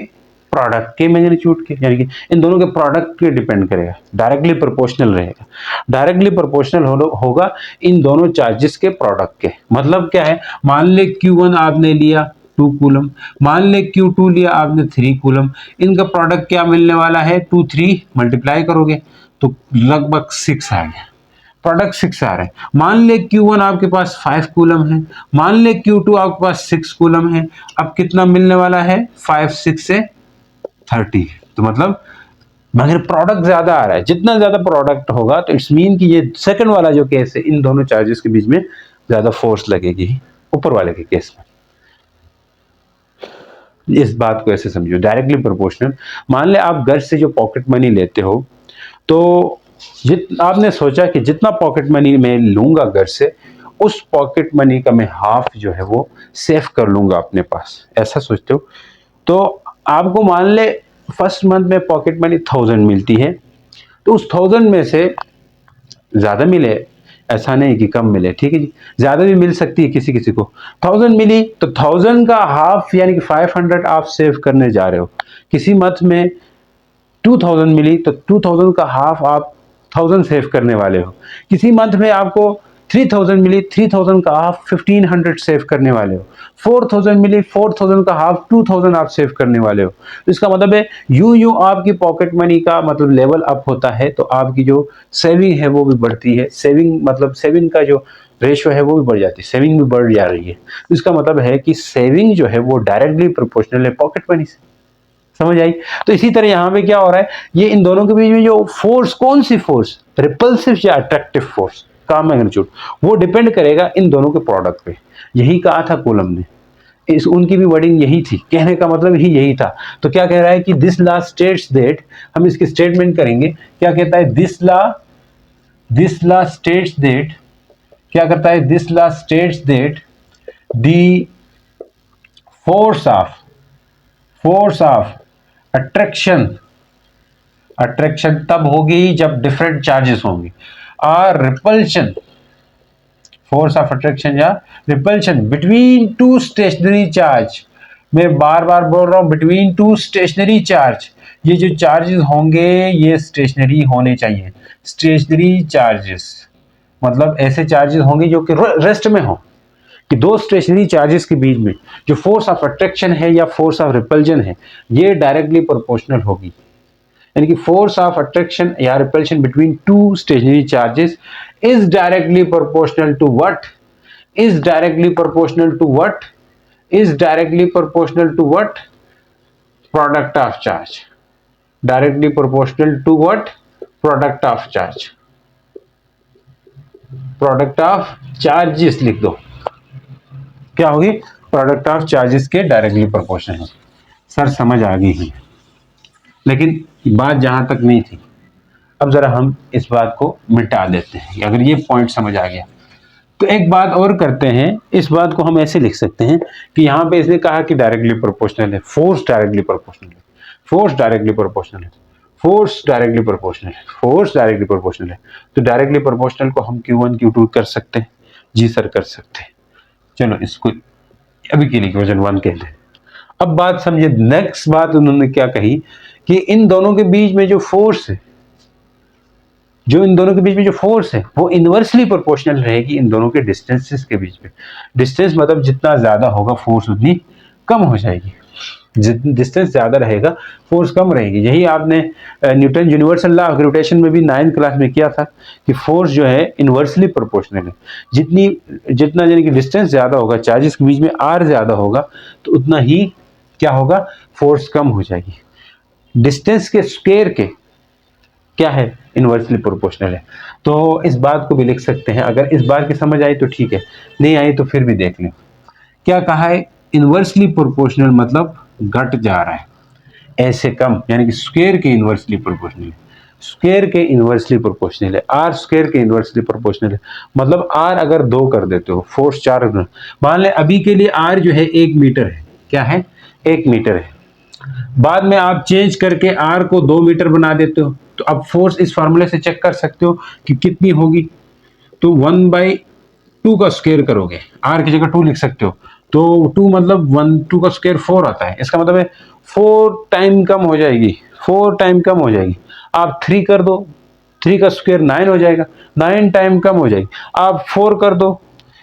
प्रोडक्ट के मैग्नीट्यूड के, यानी कि इन दोनों के प्रोडक्ट के डिपेंड करेगा। डायरेक्टली प्रोपोर्शनल रहेगा, डायरेक्टली प्रोपोर्शनल होगा इन दोनों चार्जेस के प्रोडक्ट के। मतलब क्या है? मान ले Q1 आपने लिया 2 कूलम, मान ले Q2 लिया आपने 3 कूलम, इनका प्रोडक्ट क्या मिलने वाला है? 2 3 मल्टीप्लाई करोगे तो लगभग 6 आ गया, प्रोडक्ट 6 आ रहा है। मान ले Q1 आपके पास 5 कूलम है, मान ले Q2 आपके पास 6 कूलम है, अब कितना मिलने वाला है? 5 6 से 30। तो मतलब मगर प्रोडक्ट ज्यादा आ रहा है, जितना ज्यादा प्रोडक्ट होगा तो इट्स मीन कि ये सेकंड वाला जो केस है, इन दोनों चार्जेस के बीच में ज्यादा फोर्स लगेगी ऊपर वाले के केस में। इस बात को ऐसे समझो, डायरेक्टली प्रोपोर्शनल। मान ले आप घर से जो पॉकेट मनी लेते हो, तो आपने सोचा कि जितना पॉकेट मनी मैं लूंगा घर से, उस पॉकेट मनी का मैं हाफ जो है वो सेव कर लूंगा अपने पास, ऐसा सोचते हो। तो आपको मान ले फर्स्ट मंथ में पॉकेट मनी 1000 मिलती है, तो उस 1000 में से ज्यादा मिले, ऐसा नहीं कि कम मिले, ठीक है जी, ज्यादा भी मिल सकती है किसी किसी को। 1000 मिली तो 1000 का हाफ यानी कि 500 आप सेव करने जा रहे हो। किसी मंथ में 2000 मिली तो 2000 का हाफ आप 1000 सेव करने वाले हो। किसी मंथ में आपको 3000 मिली, 3000 का हाफ 1500 सेव करने वाले हो। 4000 मिली, 4000 का हाफ 2000 आप सेव करने वाले हो। तो इसका मतलब है यूं आपकी पॉकेट मनी का मतलब लेवल अप होता है, तो आपकी जो सेविंग है वो भी बढ़ती है। सेविंग मतलब सेविंग का जो रेशियो है वो भी बढ़ जाती है, सेविंग भी बढ़ जा रही है। तो इसका मतलब है कि सेविंग जो है वो डायरेक्टली प्रोपोर्शनल है पॉकेट मनी से। समझ आई? तो इसी तरह यहां पे क्या हो रहा है, ये इन दोनों के बीच में जो फोर्स, कौन सी फोर्स, रिपल्सिव या अट्रैक्टिव फोर्स का मैग्नीट्यूड, वो डिपेंड करेगा इन दोनों के प्रोडक्ट पे। यही कहा था कूलम ने, इस उनकी भी वर्डिंग यही थी, कहने का मतलब ही यही था। तो क्या कह रहा है कि दिस लॉ स्टेट्स दैट, हम इसकी स्टेटमेंट करेंगे, क्या कहता है? दिस लॉ स्टेट्स दैट, क्या करता है? This law states that the force of attraction attraction तब होगी जब डिफरेंट चार्जेस होंगे, और रिपल्शन, फोर्स ऑफ अट्रैक्शन या repulsion between two stationary charge, मैं बार बार बोल रहा हूं बिटवीन टू स्टेशनरी चार्ज, ये जो चार्जेस होंगे ये स्टेशनरी होने चाहिए। स्टेशनरी चार्जेस मतलब ऐसे चार्जेस होंगे जो कि रेस्ट में हो, कि दो स्टेशनरी चार्जेस के बीच में जो फोर्स ऑफ अट्रैक्शन है या फोर्स ऑफ रिपल्जन है ये डायरेक्टली प्रोपोर्शनल होगी। यानी कि फोर्स ऑफ अट्रैक्शन या repulsion between two stationary charges is directly proportional to what, is directly proportional to what, is directly proportional to what, product of charge, directly proportional to what, product of charge, product of charges लिख दो, क्या होगी, प्रोडक्ट ऑफ चार्जेस के डायरेक्टली प्रोपोर्शनल है। सर समझ आ गई है, लेकिन बात जहां तक नहीं थी, अब जरा हम इस बात को मिटा देते हैं। अगर ये पॉइंट समझ आ गया तो एक बात और करते हैं, इस बात को हम ऐसे लिख सकते हैं कि यहाँ पे इसने कहा कि डायरेक्टली प्रोपोर्शनल है, फोर्स डायरेक्टली प्रोपोर्शनल है, फोर्स डायरेक्टली प्रोपोर्शनल है, फोर्स डायरेक्टली प्रोपोर्शनल है, फोर्स डायरेक्टली प्रोपोर्शनल है, तो डायरेक्टली प्रोपोर्शनल को हम Q1 Q2 कर सकते हैं। जी सर कर सकते हैं। चलो इसको अभी के लिए इक्वेशन 1 कहते हैं। अब बात समझिए, नेक्स्ट बात उन्होंने क्या कही कि इन दोनों के बीच में जो फोर्स है, जो इन दोनों के बीच में जो फोर्स है वो इनवर्सली प्रोपोर्शनल रहेगी इन दोनों के डिस्टेंसेस के बीच में। डिस्टेंस मतलब जितना ज्यादा होगा फोर्स उतनी कम हो जाएगी, डिस्टेंस ज्यादा रहेगा फोर्स कम रहेगी। यही आपने Newton universal law of gravitation में भी 9th क्लास में किया था कि फोर्स जो है इनवर्सली प्रोपोर्शनल है, जितना यानी कि डिस्टेंस ज्यादा होगा, चार्जेस के बीच में आर ज्यादा होगा तो उतना ही क्या होगा, फोर्स कम हो जाएगी। डिस्टेंस के स्क्वायर के क्या है, इनवर्सली प्रोपोर्शनल है। तो इस बात को भी लिख सकते हैं, अगर इस बार की समझ आई तो ठीक है, नहीं आई तो फिर भी देख लें। क्या कहा है, इनवर्सली प्रोपोर्शनल मतलब घट जा रहा है, ऐसे कम, यानी कि स्क्वायर के इनवर्सली प्रोपोर्शनल है, स्क्वायर के इनवर्सली प्रोपोर्शनल है, आर स्क्वायर के इनवर्सली प्रोपोर्शनल है। मतलब आर अगर 2 कर देते हो, फोर्स 4, मान लें अभी के लिए आर जो है 1 मीटर है, क्या है, 1 मीटर है। बाद में आप चेंज करके आर को 2 मीटर बना देते हो, तो अब फोर्स इस फार्मूले से चेक कर सकते हो कि कितनी होगी। तो 1/2 का स्क्वायर करोगे, आर की जगह 2 लिख सकते हो, तो 2 मतलब 2 का स्क्वायर 4 आता है। इसका मतलब है 4 टाइम कम हो जाएगी, 4 टाइम कम हो जाएगी। आप 3 कर दो, 3 का स्क्वायर 9 हो जाएगा, 9 टाइम कम हो जाएगी। आप 4 कर दो,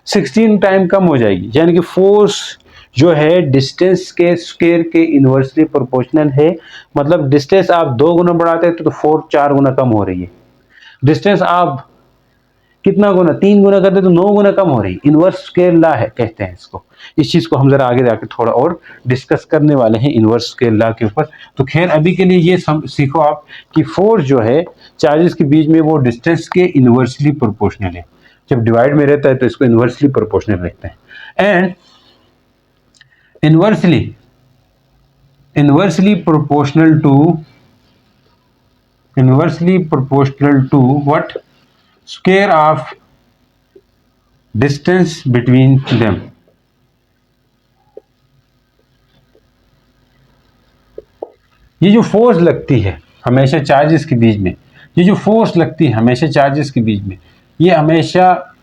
16 टाइम कम हो जाएगी। यानी कि फोर्स जो है डिस्टेंस के स्क्वायर के इनवर्सली प्रोपोर्शनल है। मतलब डिस्टेंस आप 2 गुना बढ़ाते हैं तो 4 4 गुना कम हो रही है, डिस्टेंस आप कितना गुना, 3 गुना करते तो 9 गुना कम हो रही है। इनवर्स स्क्वायर लॉ है कहते हैं इसको। इस चीज को हम जरा आगे जाके थोड़ा और डिस्कस करने वाले हैं इनवर्स स्क्वायर लॉ के ऊपर। तो खैर अभी के लिए ये सीखो आप कि फोर्स जो है चार्जेस के बीच में वो डिस्टेंस के इनवर्सली प्रोपोर्शनल है। जब डिवाइड में रहता है तो इसको इनवर्सली प्रोपोर्शनल रखते हैं। And inversely proportional to what, square of distance between them। ये जो फोर्स लगती है हमेशा चार्जेस के बीच में, ये जो फोर्स लगती है हमेशा चार्जेस के बीच में, ये हमेशा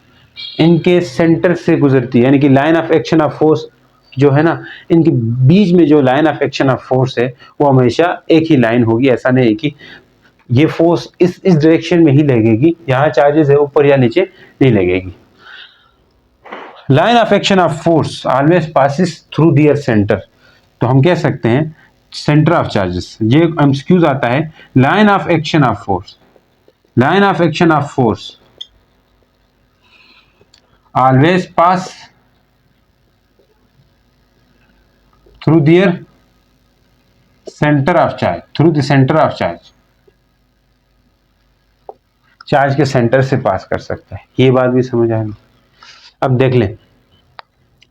इनके सेंटर से गुजरती है। यानी कि line of action of force जो है ना, इनके बीच में जो line of action of force है वो हमेशा एक ही लाइन होगी। ऐसा नहीं है कि ये फोर्स इस डायरेक्शन में ही लगेगी, यहाँ चार्जेस है ऊपर या नीचे नहीं लगेगी। Line of action of force always passes through their centre. तो हम कह सकते हैं सेंटर ऑफ चार्जेस, ये एमसीक्यूज आता है। Line of action of force, line of action of force always pass through their center of charge, through the center of charge, charge के सेंटर से पास कर सकता है। ये बात भी समझ आएगी। अब देख लें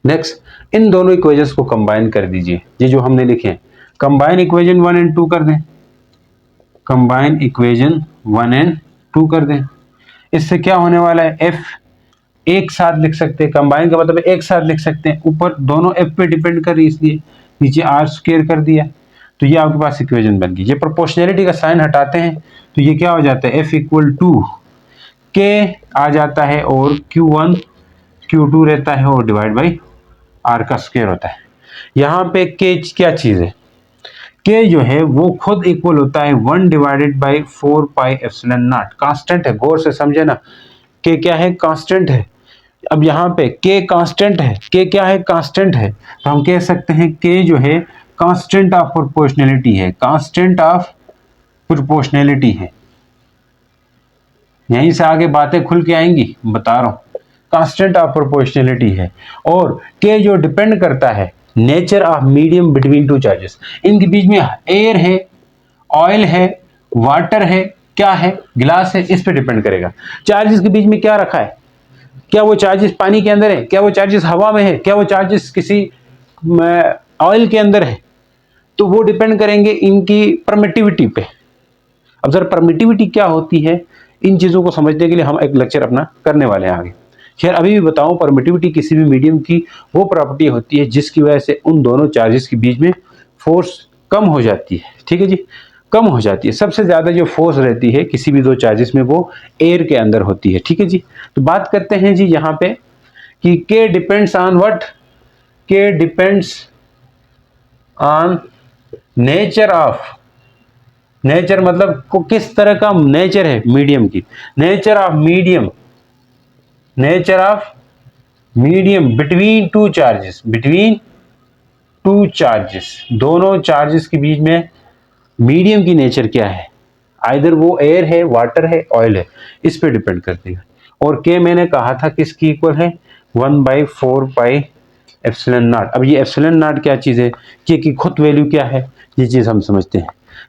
नेक्स्ट, इन दोनों इक्वेशंस को कंबाइन कर दीजिए। ये जो हमने लिखे हैं, कंबाइन इक्वेशन 1 और 2 कर दें, कंबाइन इक्वेशन 1 और 2 कर दें। इससे क्या होने वाला है, एफ एक साथ लिख सकते हैं, कंबाइन का मतलब एक साथ लिख सकते हैं। ऊपर दोनों एफ पे डिपेंड कर रही है इसलिए नीचे आर स्क्वायर कर दिया। तो ये आपके पास इक्वेशन बन गई। ये प्रोपोर्शनैलिटी का साइन हटाते हैं तो ये क्या हो जाता है, F इक्वल टू के आ जाता है और Q1 Q2 रहता है और डिवाइड बाई R का स्क्वायर होता है। यहाँ पे के क्या चीज है, के जो है वो खुद इक्वल होता है 1 divided by 4 pi epsilon not. Constant है, गौर से समझे ना, के क्या है, कांस्टेंट है। अब यहाँ पे के कांस्टेंट है, के क्या है, कांस्टेंट है, तो हम कह सकते हैं के जो है कांस्टेंट ऑफ प्रोपोर्शनैलिटी है, कांस्टेंट ऑफ प्रोपोर्शनैलिटी है। यहीं से आगे बातें खुल के आएंगी, बता रहा हूं, कांस्टेंट ऑफ प्रोपोर्शनैलिटी है। और के जो डिपेंड करता है nature of medium between two charges, इनके बीच में एयर है, ऑयल है, वाटर है, क्या है, गिलास है, इस पे डिपेंड करेगा। चार्जेस के बीच में क्या रखा है, क्या वो चार्जेस पानी के अंदर है, क्या वो चार्जेस हवा में है, क्या वो चार्जेस किसी ऑयल के अंदर है, तो वो डिपेंड करेंगे इनकी परमिटिविटी पे। अब सर परमिटिविटी क्या होती है, इन चीजों को समझने के लिए हम एक लेक्चर अपना करने वाले हैं आगे। खैर अभी भी बताऊं, परमिटिविटी किसी भी मीडियम की वो प्रॉपर्टी होती है जिसकी वजह से उन दोनों चार्जेस के बीच में फोर्स कम हो जाती है। ठीक है जी, कम हो जाती है। सबसे ज्यादा जो फोर्स रहती है किसी भी दो चार्जेस में वो एयर के अंदर होती है। ठीक है जी, तो बात करते हैं जी यहाँ पे कि के डिपेंड्स ऑन व्हाट, के depends on nature of, nature मतलब को किस तरह का नेचर है मीडियम की, nature of medium, nature of medium between two charges, between two charges, दोनों चार्जेस के बीच में मीडियम की नेचर क्या है, आइदर वो एयर है, वाटर है, ऑयल है, इस पे डिपेंड करती है। और के मैंने कहा था किसकी इक्वल है, 1/4 पाई एप्सिलॉन नॉट। अब ये एप्सिलॉन नॉट क्या चीज है, के की खुद वैल्यू क्या है, ये चीज हम समझते हैं।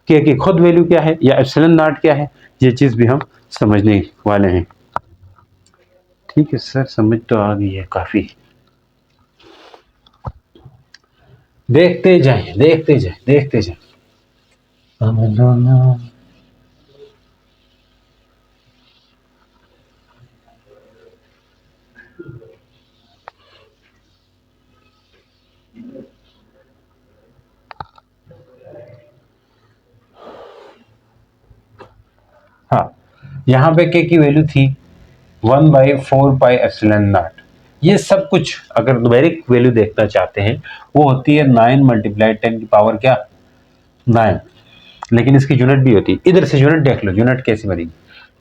के की खुद वैल्यू क्या है या एप्सिलॉन नॉट क्या है, ये चीज भी हम समझने वाले हैं। ठीक है सर, समझ तो आ गई है काफी। देखते जाए देखते जाए देखते जाए। हाँ, यहाँ पे के की वैल्यू थी 1/4 पाई एप्सिलॉन नॉट। ये सब कुछ अगर न्यूमेरिक वैल्यू देखना चाहते हैं वो होती है 9 × 10 की पावर क्या, 9। लेकिन इसकी यूनिट भी होती है, इधर से यूनिट देख लो, यूनिट कैसी बनेगी,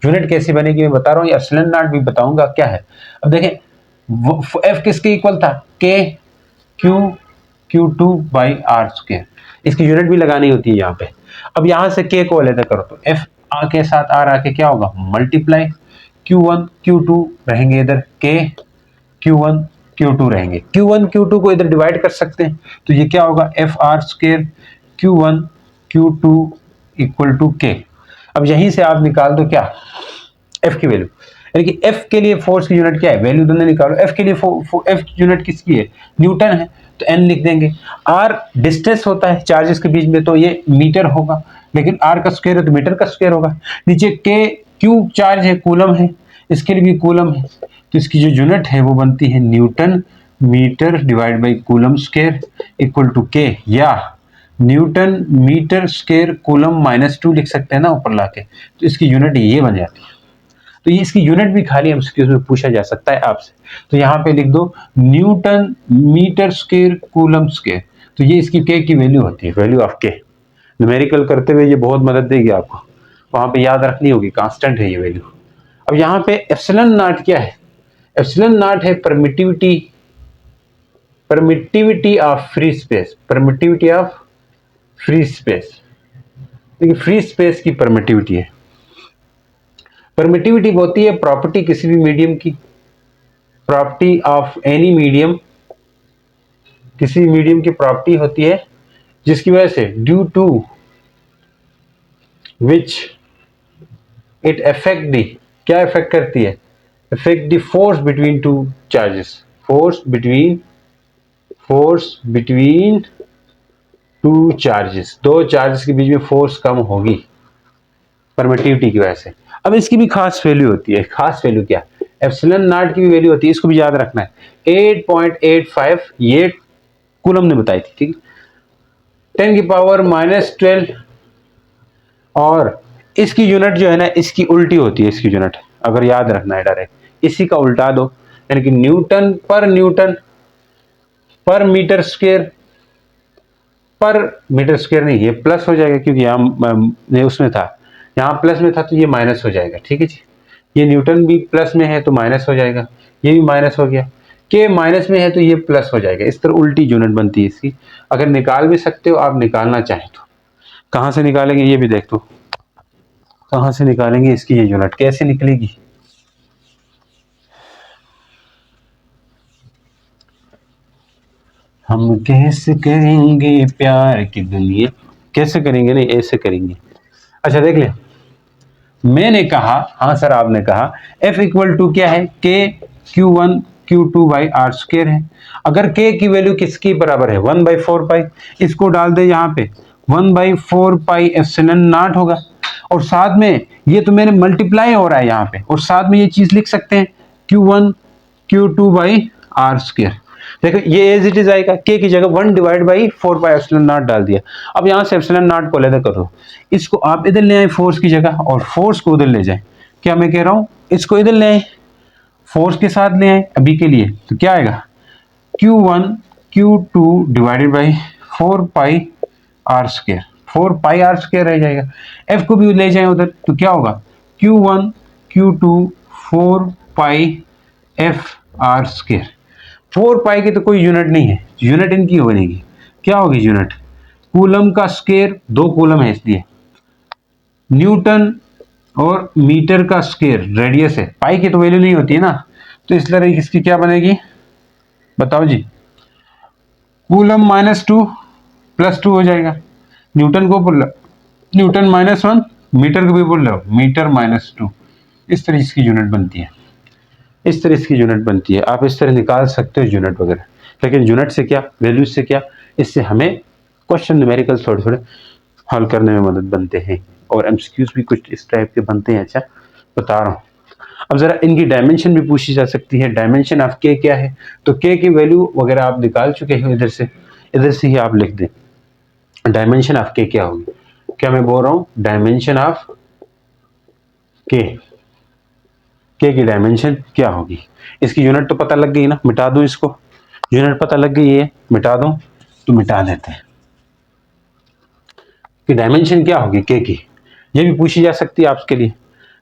यूनिट कैसी बनेगी मैं बता रहा हूँ, एप्सिलॉन नॉट भी बताऊंगा क्या है। अब देखें एफ किसके इक्वल था, के Q2/R², इसकी यूनिट भी लगानी होती है यहाँ पे। अब यहाँ से के को अलग करो तो एफ के साथ आर आके क्या होगा, मल्टीप्लाई Q1 Q2 रहेंगे, इधर के Q1 Q2 रहेंगे, Q1 Q2 को इधर डिवाइड कर सकते हैं तो ये क्या होगा, FR² Q1 Q2 equal to के। अब यहीं से आप निकाल दो क्या, F की वैल्यू, यानी कि F के लिए फोर्स की यूनिट क्या है, वैल्यू दोनों निकालो। F के लिए F यूनिट किसकी है, न्यूटन है, तो N लिख देंगे। R डिस्टेंस होता है चार्जेस के बीच में तो ये मीटर होगा, लेकिन R का स्क्वायर है तो मीटर का स्क्वायर होगा। नीचे के Q चार्ज है, कूलम है, इसके लिए भी कूलम है, तो इसकी जो यूनिट है वो बनती है newton metre divide by coulomb square equal to K, या न्यूटन मीटर स्क्वायर कूलम -2 लिख सकते हैं ना ऊपर लाके, तो इसकी यूनिट ये बन जाती है। तो ये इसकी यूनिट भी खाली एमसीक्यूज में पूछा जा सकता है आपसे, तो यहाँ पे लिख दो newton metre square coulomb square, तो ये इसकी के की वैल्यू होती है, वैल्यू ऑफ के। न्यूमेरिकल करते हुए ये बहुत मदद देगी आपको, वहां पे याद रखनी होगी, कांस्टेंट है ये वैल्यू। अब यहाँ पे एप्सिलॉन नॉट क्या है, एप्सिलॉन नॉट है permittivity, permittivity of free space, permittivity of free space, देखिए फ्री स्पेस की परमिटिविटी है। परमिटिविटी होती है प्रॉपर्टी किसी भी मीडियम की, प्रॉपर्टी ऑफ एनी मीडियम, किसी मीडियम की प्रॉपर्टी होती है जिसकी वजह से due to which it affect the, क्या अफेक्ट करती है, affect the force between two charges, force between two charges, दो चार्जेस के बीच में फोर्स कम होगी परमिटिविटी की वजह से। अब इसकी भी खास वैल्यू होती है, खास वैल्यू क्या, एप्सिलॉन नॉट की भी वैल्यू होती है, इसको भी याद रखना है 8.85, ये कूलम ने बताई थी। ठीक है, 10 की पावर -12, और इसकी यूनिट जो है ना, इसकी उल्टी होती है इसकी यूनिट, अगर याद रखना है डायरेक्ट इसी का उल्टा दो, यानी कि न्यूटन पर मीटर स्क्वायर, पर मीटर स्क्वायर नहीं, ये प्लस हो जाएगा क्योंकि यहाँ उसमें था, यहाँ प्लस में था तो ये माइनस हो जाएगा। ठीक है जी, ये न्यूटन भी प्लस में है तो माइनस हो जाएगा, ये भी माइनस हो गया, के माइनस में है तो ये प्लस हो जाएगा। इस तरह उल्टी यूनिट बनती है इसकी। अगर निकाल भी सकते हो आप, निकालना चाहें तो। कहाँ से निकालेंगे ये भी देख दो, कहाँ से निकालेंगे इसकी ये यूनिट कैसे निकलेगी। हम कैसे करेंगे प्यार की दुनिया, कैसे करेंगे, नहीं ऐसे करेंगे। अच्छा देख ले, मैंने कहा, हाँ सर आपने कहा F इक्वल टू क्या है, K Q1 Q2 by are square है। अगर K की वैल्यू किसकी बराबर है, 1/4 पाई, इसको डाल दे यहाँ पे 1/4 पाई एप्सिलॉन नॉट होगा, और साथ में ये तो मेरे मल्टीप्लाई हो रहा है यहाँ पे, और साथ में ये चीज लिख सकते हैं Q1 Q2 by are square. देखो ये एज इट इज आएगा, K की जगह 1/4 पाई एप्सिलॉन नॉट डाल दिया। अब यहाँ से एप्सिलॉन नॉट को अलग करो, इसको आप इधर ले आए फोर्स की जगह, और फोर्स को उधर ले जाए। क्या मैं कह रहा हूँ, इसको इधर ले आए फोर्स के साथ ले आए अभी के लिए, तो क्या आएगा Q1 Q2 divided by 4 pi R square, 4 pi R square रह जाएगा। F को भी ले जाए उधर तो क्या होगा Q1 Q2 4 pi F R square. 4 pi की तो कोई यूनिट नहीं है, यूनिट इनकी बनेगी, क्या होगी यूनिट, कूलम का स्क्वायर, 2 कूलम है इसलिए, न्यूटन और मीटर का स्क्वायर रेडियस है, पाई की तो वैल्यू नहीं होती है ना, तो इस तरह इसकी क्या बनेगी बताओ जी, कूलम -2 +2 हो जाएगा, न्यूटन को बोल न्यूटन -1, मीटर को भी बोल लो मीटर -2। इस तरह इसकी यूनिट बनती है, इस तरह इसकी यूनिट बनती है। आप इस तरह निकाल सकते हो यूनिट वगैरह, लेकिन यूनिट से क्या, वैल्यू से क्या, इससे हमें क्वेश्चन न्यूमेरिकल थोड़े थोड़े हल करने में मदद बनते हैं, और एमसीक्यूज भी कुछ इस टाइप के बनते हैं। अच्छा बता रहा हूँ, अब जरा इनकी डायमेंशन भी पूछी जा सकती है, डायमेंशन ऑफ के क्या है, तो के की वैल्यू वगैरह आप निकाल चुके हो, इधर से ही आप लिख दें डायमेंशन ऑफ के क्या होगी। क्या मैं बोल रहा हूँ, डायमेंशन ऑफ के की डायमेंशन क्या होगी। इसकी यूनिट तो पता लग गई ना, मिटा दूं इसको, यूनिट पता लग गई है, मिटा दूं तो मिटा देते हैं कि डायमेंशन क्या होगी के की, ये भी पूछी जा सकती है आपके लिए।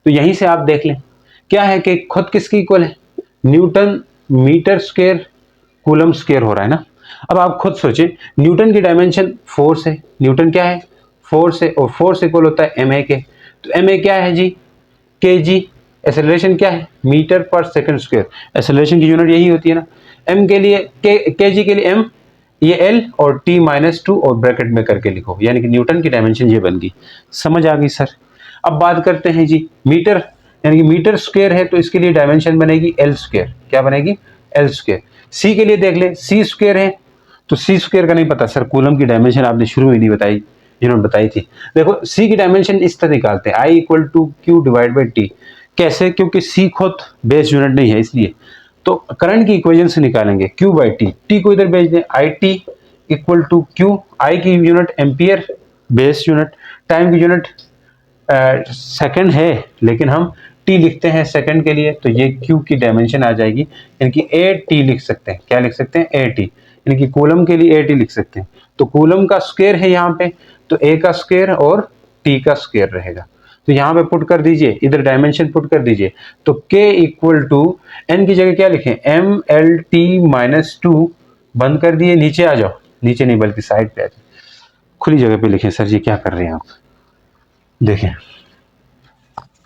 तो यहीं से आप देख लें क्या है कि खुद किसकी इक्वल है, newton metre square coulomb square हो रहा है ना। अब आप खुद सोचें, न्यूटन की डायमेंशन फोर्स है, न्यूटन क्या है फोर्स है, और फोर्स इक्वल होता है एम ए के, तो एम ए क्या है जी के जी, एक्सेलरेशन क्या है मीटर पर सेकंड स्क्वायर, एक्सेलरेशन की यूनिट यही होती है ना। एम के लिए के जी के लिए एम, ये एल और टी -2 और ब्रैकेट में करके लिखो, यानी कि न्यूटन की डायमेंशन ये बन गई। समझ आ गई सर। अब बात करते हैं जी मीटर, यानी कि मीटर स्क्वायर है तो इसके लिए डायमेंशन बनेगी एल स्क्वायर, क्या बनेगी एल स्क्वायर। सी के लिए देख ले, सी स्क्वायर है तो सी स्क्वायर का नहीं पता सर, कूलम की डायमेंशन आपने शुरू में नहीं बताई, जिन्होंने बताई थी। देखो सी की डायमेंशन इस तरह निकालते हैं, I equal to Q divide by T. कैसे, क्योंकि सी खुद बेस यूनिट नहीं है इसलिए, तो करंट की इक्वेशन से निकालेंगे Q बाई टी, टी को इधर भेज दें, I T equal to Q, I की unit ampere base unit, time की यूनिट सेकंड है लेकिन हम टी लिखते हैं सेकंड के लिए, तो ये Q की डायमेंशन आ जाएगी, यानी कि ए टी लिख सकते हैं, क्या लिख सकते हैं ए टी, यानी कि कूलम के लिए ए टी लिख सकते हैं। तो कूलम का स्क्वायर है यहाँ पे, तो ए का स्क्वायर और टी का स्क्वायर रहेगा, तो यहाँ पे पुट कर दीजिए, इधर डायमेंशन पुट कर दीजिए, तो K इक्वल टू एन की जगह क्या लिखें एम एल टी -2, बंद कर दिए, नीचे आ जाओ, नीचे नहीं बल्कि साइड पे आ जाओ, खुली जगह पे लिखें। सर जी क्या कर रहे हैं आप, देखें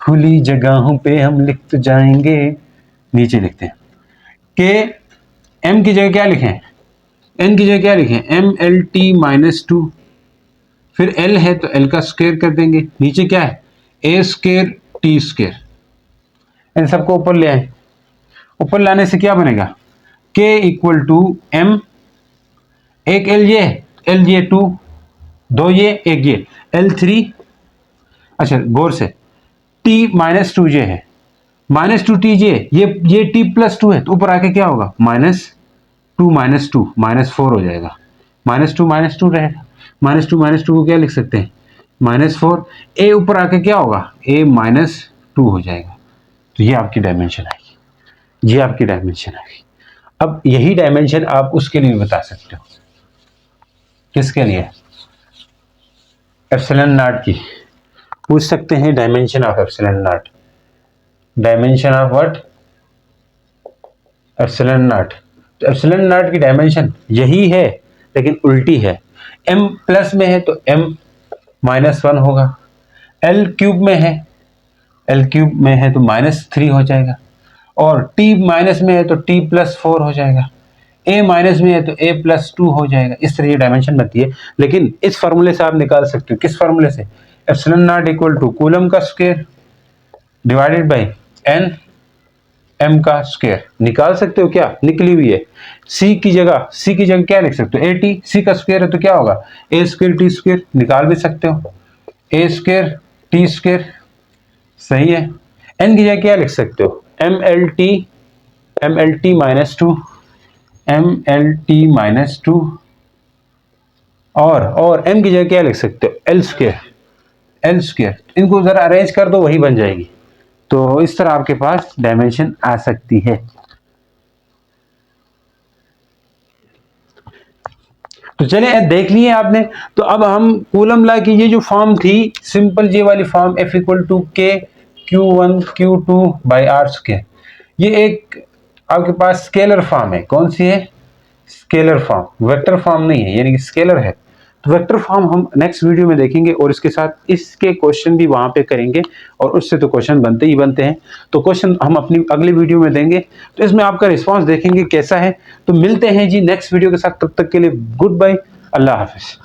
खुली जगहों पे हम लिख तो जाएंगे, नीचे लिखते हैं K, M की जगह क्या लिखें, N की जगह क्या लिखें एम एल टी -2, फिर L है तो L का स्क्वायर कर देंगे, नीचे क्या है ए स्क्वायर टी स्क्वायर, इन सबको ऊपर ले आए, ऊपर लाने से क्या बनेगा K इक्वल टू एम, एक एल ये 2, 2 ये, एक ये L3, अच्छा गौर से T -2 ये है, -2 T ये T +2 है, तो ऊपर आके क्या होगा -2 -2 -4 हो जाएगा, -2 रहेगा, -2 को क्या लिख सकते हैं, -4। ए ऊपर आके क्या होगा, a -2 हो जाएगा। तो ये आपकी डायमेंशन आएगी, ये आपकी डायमेंशन आएगी। अब यही डायमेंशन आप उसके लिए बता सकते हो, किसके लिए, एप्सिलॉन नॉट की पूछ सकते हैं। Dimension of epsilon not, dimension of what, epsilon not. तो एप्सिलॉन नॉट की डायमेंशन यही है लेकिन उल्टी है। m प्लस में है तो m -1 होगा, l क्यूब में है, l क्यूब में है तो -3 हो जाएगा, और t माइनस में है तो t +4 हो जाएगा, a माइनस में है तो a +2 हो जाएगा। इस तरह ये डायमेंशन बनती है। लेकिन इस फार्मूले से आप निकाल सकते हो, किस फार्मूले से, epsilon not equal to coulomb का square divided by n m का स्क्वायर। निकाल सकते हो, क्या निकली हुई है, c की जगह क्या लिख सकते हो, at, c का स्क्वायर है तो क्या होगा, a² t स्क्वायर। निकाल भी सकते हो, a² t स्क्वायर, सही है। n की जगह क्या लिख सकते हो, mlt -2, mlt-2, और m की जगह क्या लिख सकते हो, l स्क्वायर। इनको जरा अरेंज कर दो, वही बन जाएगी। तो इस तरह आपके पास डायमेंशन आ सकती है। तो चलिए देख लिए आपने। तो अब हम कूलम लॉ की ये जो फॉर्म थी, सिंपल ये वाली form F = K Q1 Q2 by R square, ये एक आपके पास स्केलर फॉर्म है। कौन सी है, स्केलर फॉर्म, वेक्टर फॉर्म नहीं है, यानी कि स्केलर है। तो वेक्टर फॉर्म हम नेक्स्ट वीडियो में देखेंगे, और इसके साथ इसके क्वेश्चन भी वहां पे करेंगे, और उससे तो क्वेश्चन बनते ही बनते हैं। तो क्वेश्चन हम अपनी अगली वीडियो में देंगे, तो इसमें आपका रिस्पांस देखेंगे कैसा है। तो मिलते हैं जी नेक्स्ट वीडियो के साथ, तब तक के लिए गुड बाय, अल्लाह हाफिज।